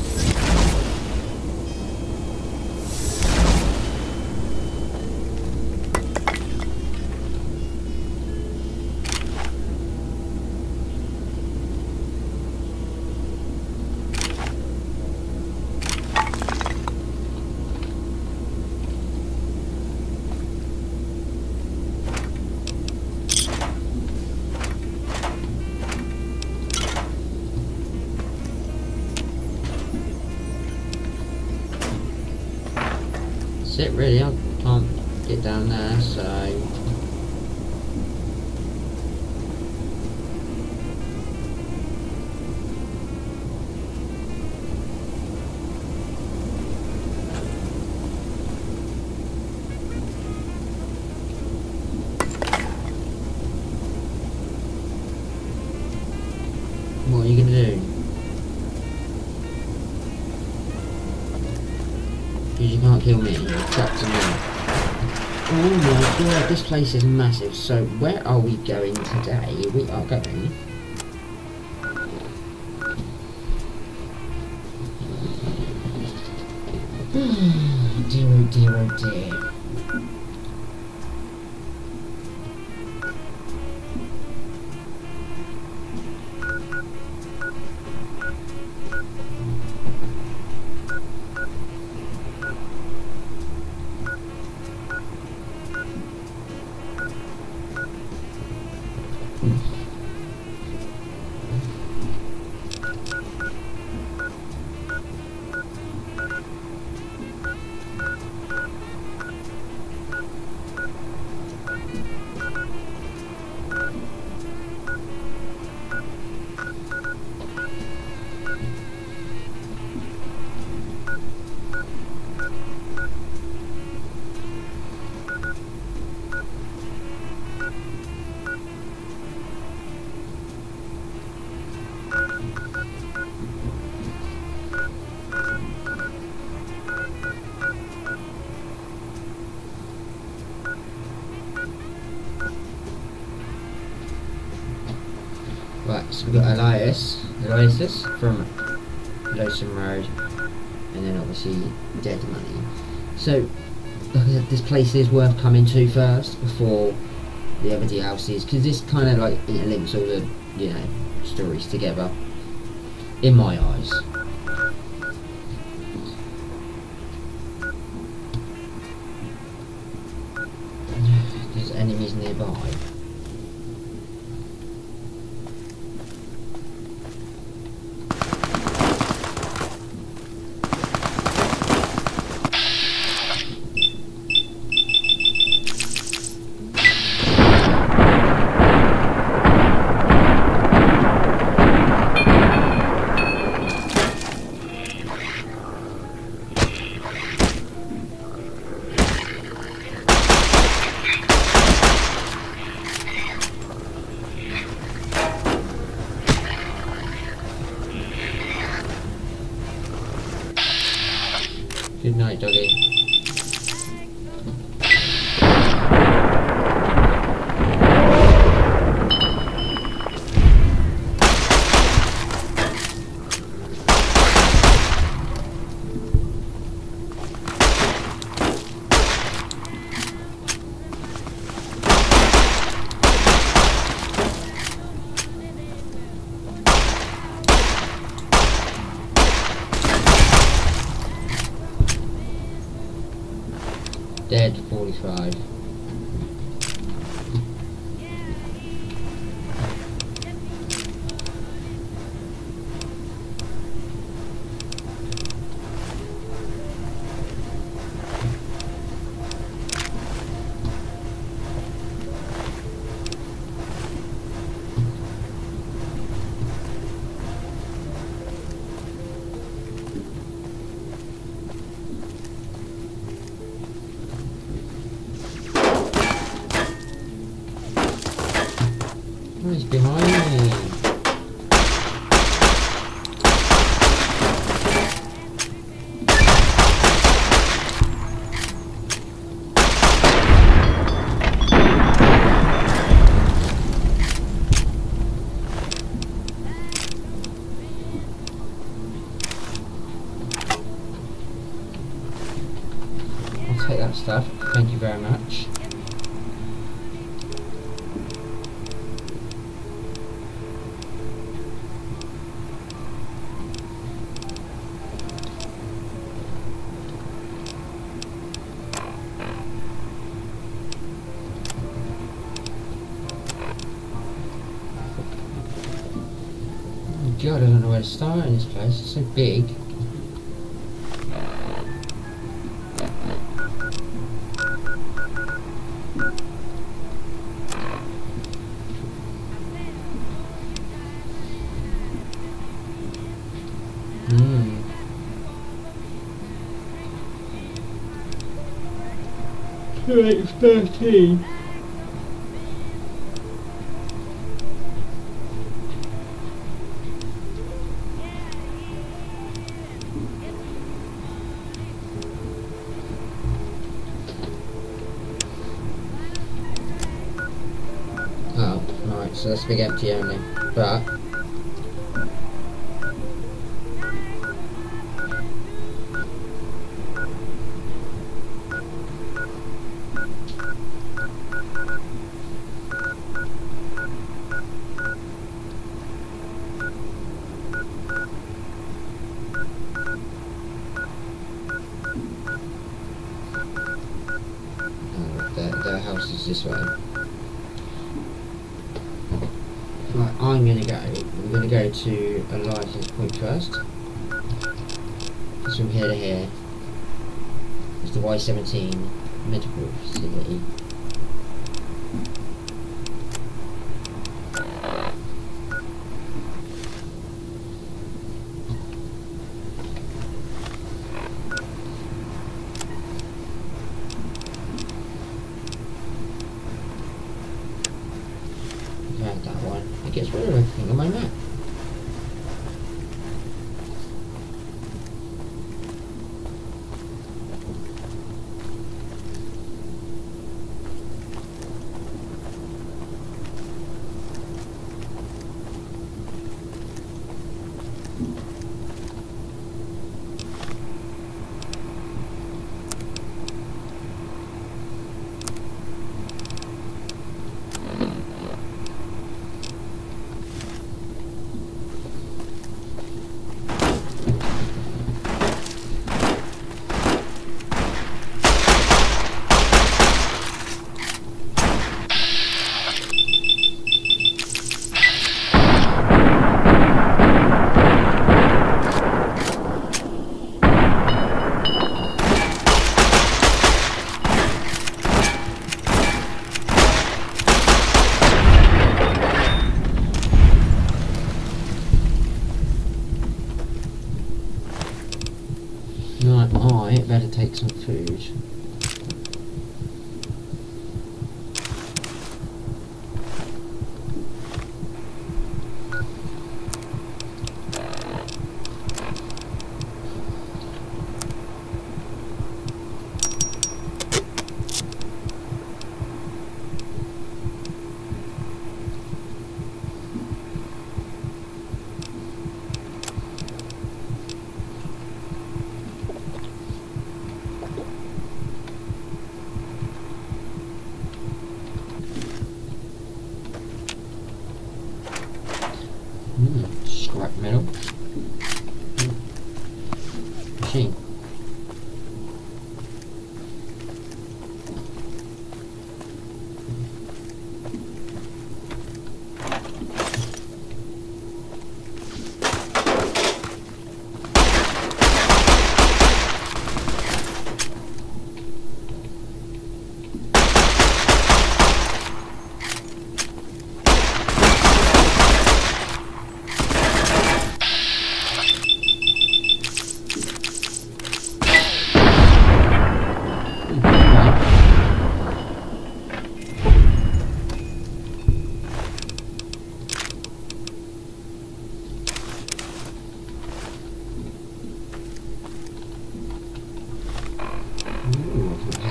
It really, I can't get down there, so what are you gonna do? Because you can't kill me, you're trapped in there. Oh my god, this place is massive. So where are we going today? We are going... dear oh dear oh dear. Right, so we've got Elias from Lowson Road, and then obviously Dead Money. So, like I said, this place is worth coming to first before the other DLCs, because this kind of like links all the, you know, stories together, in my eyes. There's enemies nearby. night, doggy. Dead 45. Oh, he's behind me. I'll take that stuff. Thank you very much. God, I don't know where to start in this place. It's so big. Hmm. It's 13. Oh, right, so that's big empty only. But their house is this way. Right, I'm gonna go to a license point first. It's from here to here. It's the Y17 medical facility. That one. It gets rid of everything on my map. Right, I better take some food. scrap metal. Machine.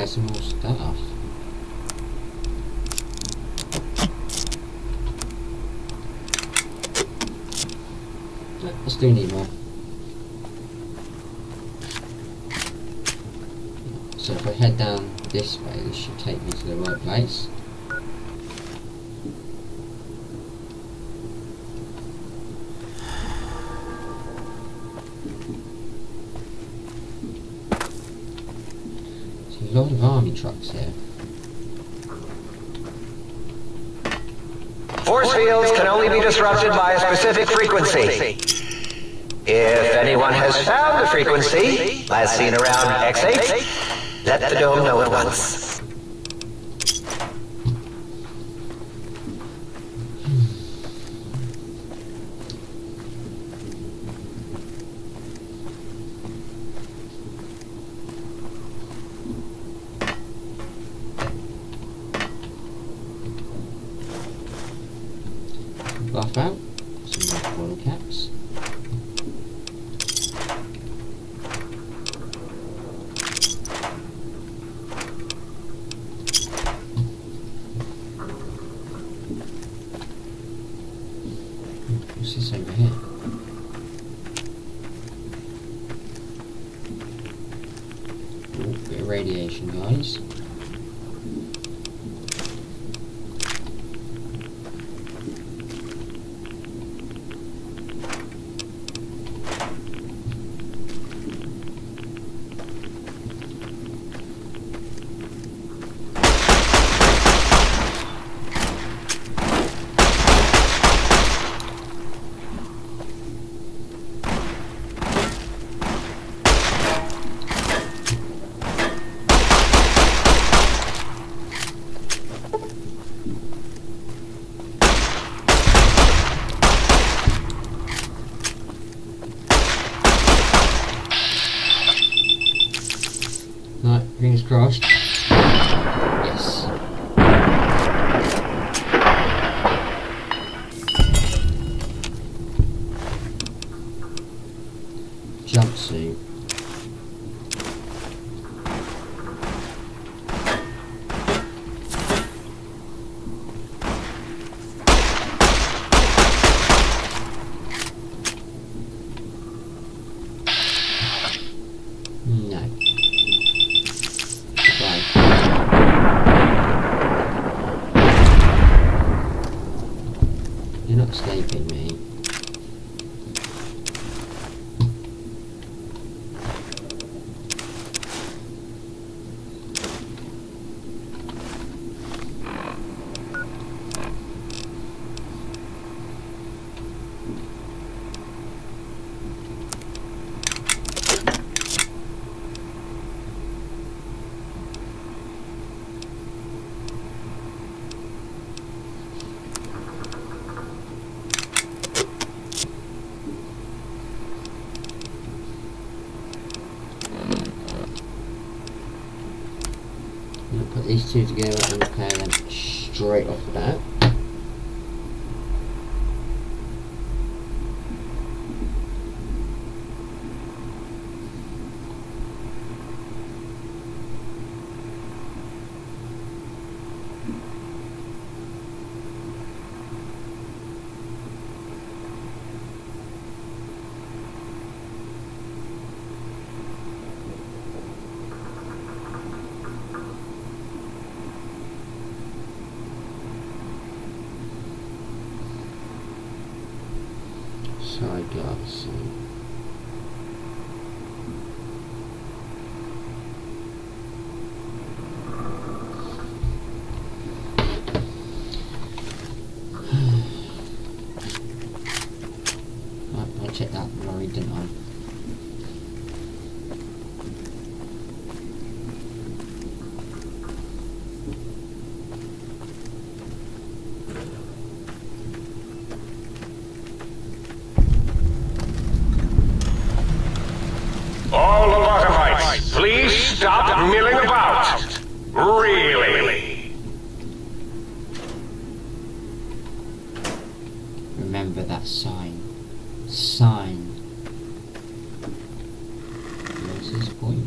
Some more stuff. Let's do need more. So if I head down this way, this should take me to the right place. A lot of army trucks here. Force fields can only be disrupted by a specific frequency. If anyone has found the frequency, last seen around X8, let the dome know at once. Buff out, some more foil caps. What's this over here? Oh, bit of radiation, guys. Right, fingers crossed. Yes. Jumpsuit. No. You're not escaping me. I'm gonna put these two together and repair them straight off the bat. Side glass. I checked that lorry, didn't I? All lobotomites, please stop milling about. Really? Remember that sign. Sign. What's his point?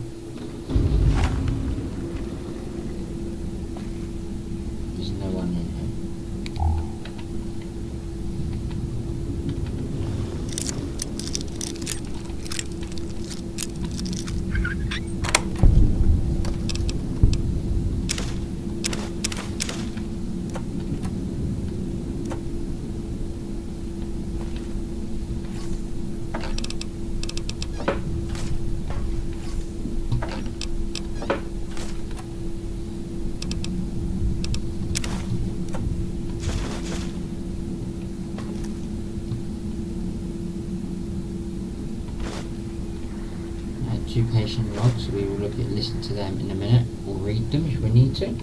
There's no one in here. Occupation logs, we will listen to them in a minute, or read them if we need to.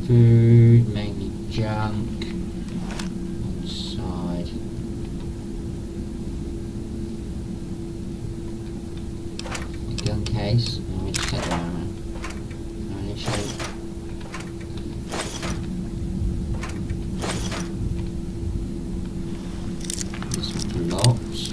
Food, mainly junk, on the side. A gun case, let me just take that ammo. Ammunition. Some blocks.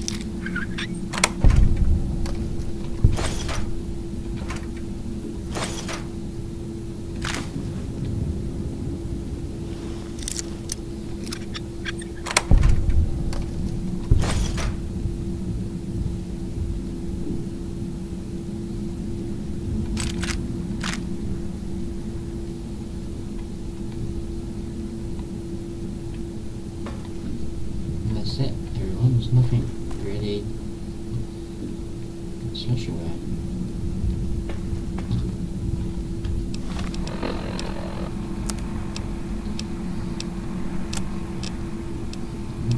That's it, everyone. There's nothing really special there.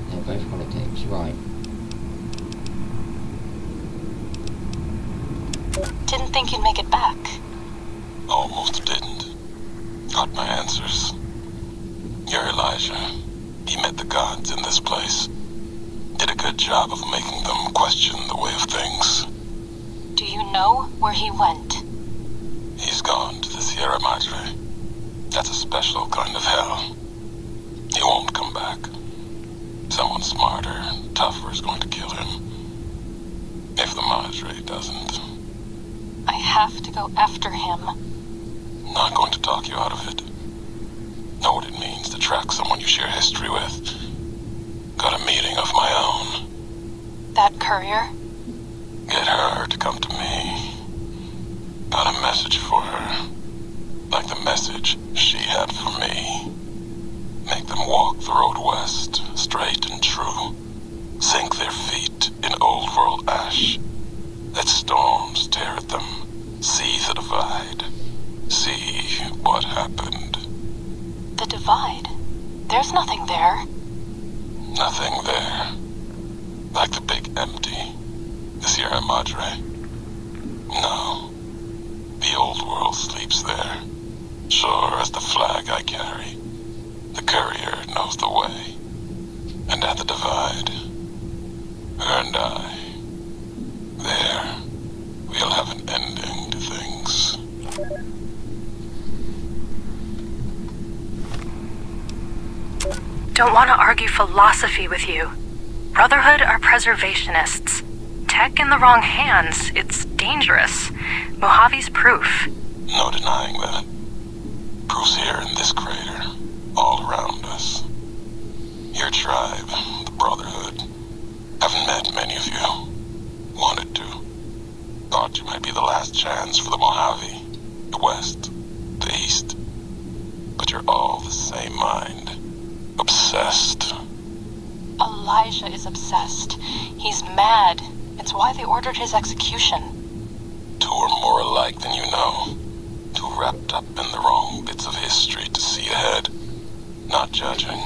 They're both holotapes, right. Didn't think you'd make it back. Almost didn't. Got my answers. You're Elijah. He met the gods in this place. Did a good job of making them question the way of things. Do you know where he went? He's gone to the Sierra Madre. That's a special kind of hell. He won't come back. Someone smarter and tougher is going to kill him. If the Madre doesn't. I have to go after him. Not going to talk you out of it. Know what it means to track someone you share history with. Got a meeting of my own. That courier? Get her to come to me. Got a message for her. Like the message she had for me. Make them walk the road west, straight and true. Sink their feet in old world ash. Let storms tear at them. See the divide. See what happened. The divide? There's nothing there. Nothing there. Like the big empty. The Sierra Madre. No. The old world sleeps there. Sure as the flag I carry. The courier knows the way. And at the divide, her and I, there, we'll have an ending to things. Don't want to argue philosophy with you. Brotherhood are preservationists. tech in the wrong hands, it's dangerous. Mojave's proof. No denying that. Proof's here in this crater, all around us. Your tribe, the Brotherhood. Haven't met many of you. Wanted to. Thought you might be the last chance for the Mojave, the West, the East. But you're all the same mind. Obsessed. Elijah is obsessed. He's mad. It's why they ordered his execution. Two are more alike than you know. Too wrapped up in the wrong bits of history to see ahead. Not judging.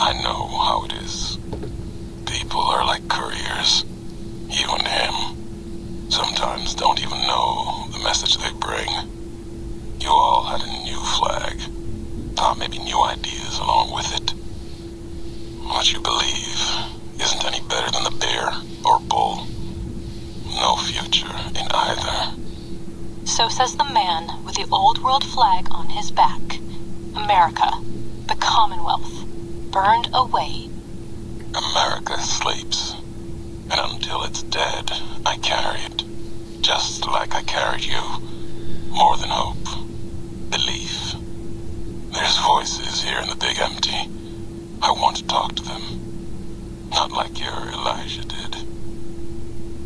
I know how it is. People are like couriers. You and him. Sometimes don't even know the message they bring. You all had a new flag. Thought maybe new ideas along with it. What you believe isn't any better than the bear or bull. No future in either. So says the man with the old world flag on his back. America, the Commonwealth, burned away. America sleeps. And until it's dead, I carry it. Just like I carried you. More than hope. Belief. There's voices here in the big empty. I want to talk to them. Not like your Elijah did.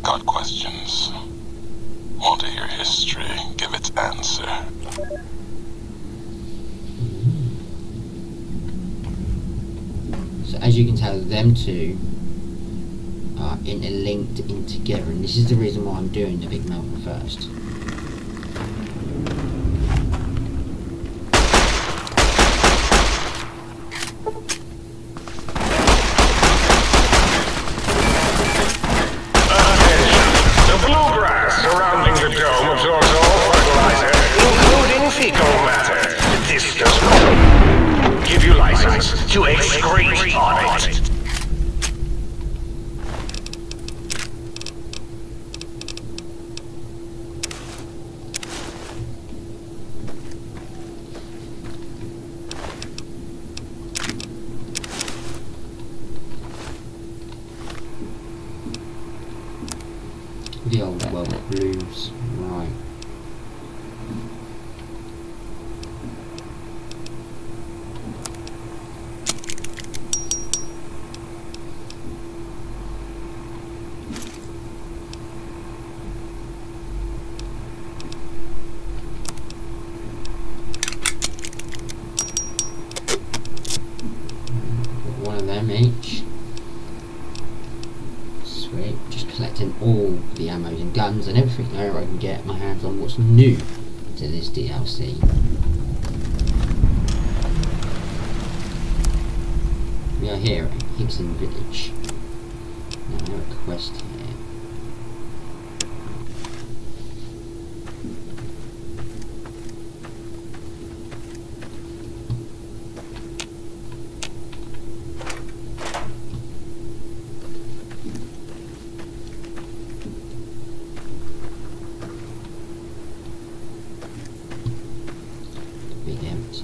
Got questions. Want to hear history give its answer. So as you can tell, them two are interlinked in together, and this is the reason why I'm doing the big mountain first. The bluegrass surrounding the dome absorbs all fertilizer, including fecal matter. This does not give you license to excrete on it. The old world blues, right. Got one of them each. Sweet, just collecting all the ammo and guns and everything there I can get my hands on. What's new to this DLC? We are here at Higson Village. Now I have a quest here. Big empty.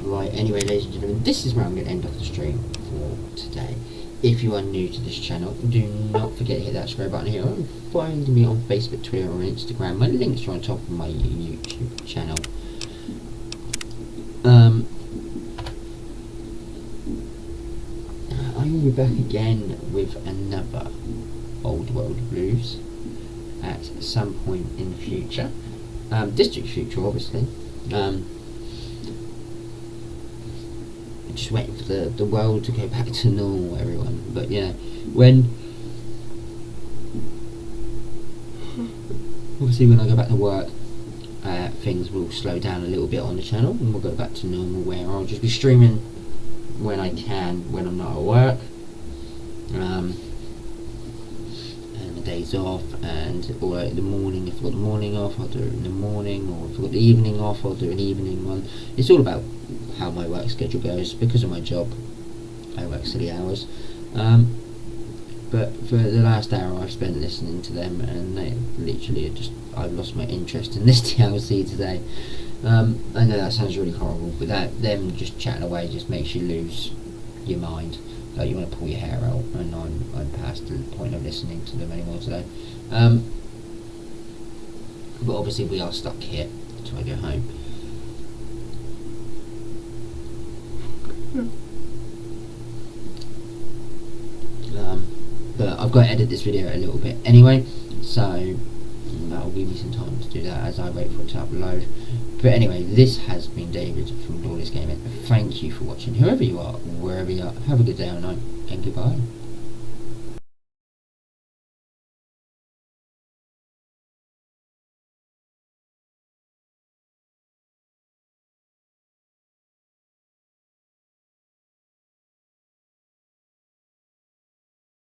Right, anyway, ladies and gentlemen, this is where I'm going to end off the stream for today. If you are new to this channel, do not forget to hit that square button here and find me on Facebook, Twitter or Instagram. My links are on top of my YouTube channel. I will be back again with another Old World Blues at some point in the future. Distant future, obviously. Just waiting for the world to go back to normal, everyone. But yeah, obviously when I go back to work, things will slow down a little bit on the channel and we'll go back to normal, where I'll just be streaming when I can, when I'm not at work, and the days off, or in the morning. If I've got the morning off, I'll do it in the morning, or if I've got the evening off, I'll do an evening one. It's all about how my work schedule goes. Because of my job, I work silly hours. But for the last hour I've spent listening to them, and they literally I've lost my interest in this DLC today. I know that sounds really horrible, but them just chatting away just makes you lose your mind. Like you want to pull your hair out, and I'm past the point of listening to them anymore today. But obviously we are stuck here until I go home. But I've got to edit this video a little bit anyway, so that'll give me some time to do that as I wait for it to upload. But anyway, this has been David from Lawless Gaming. Thank you for watching, whoever you are, wherever you are. Have a good day or night, and goodbye.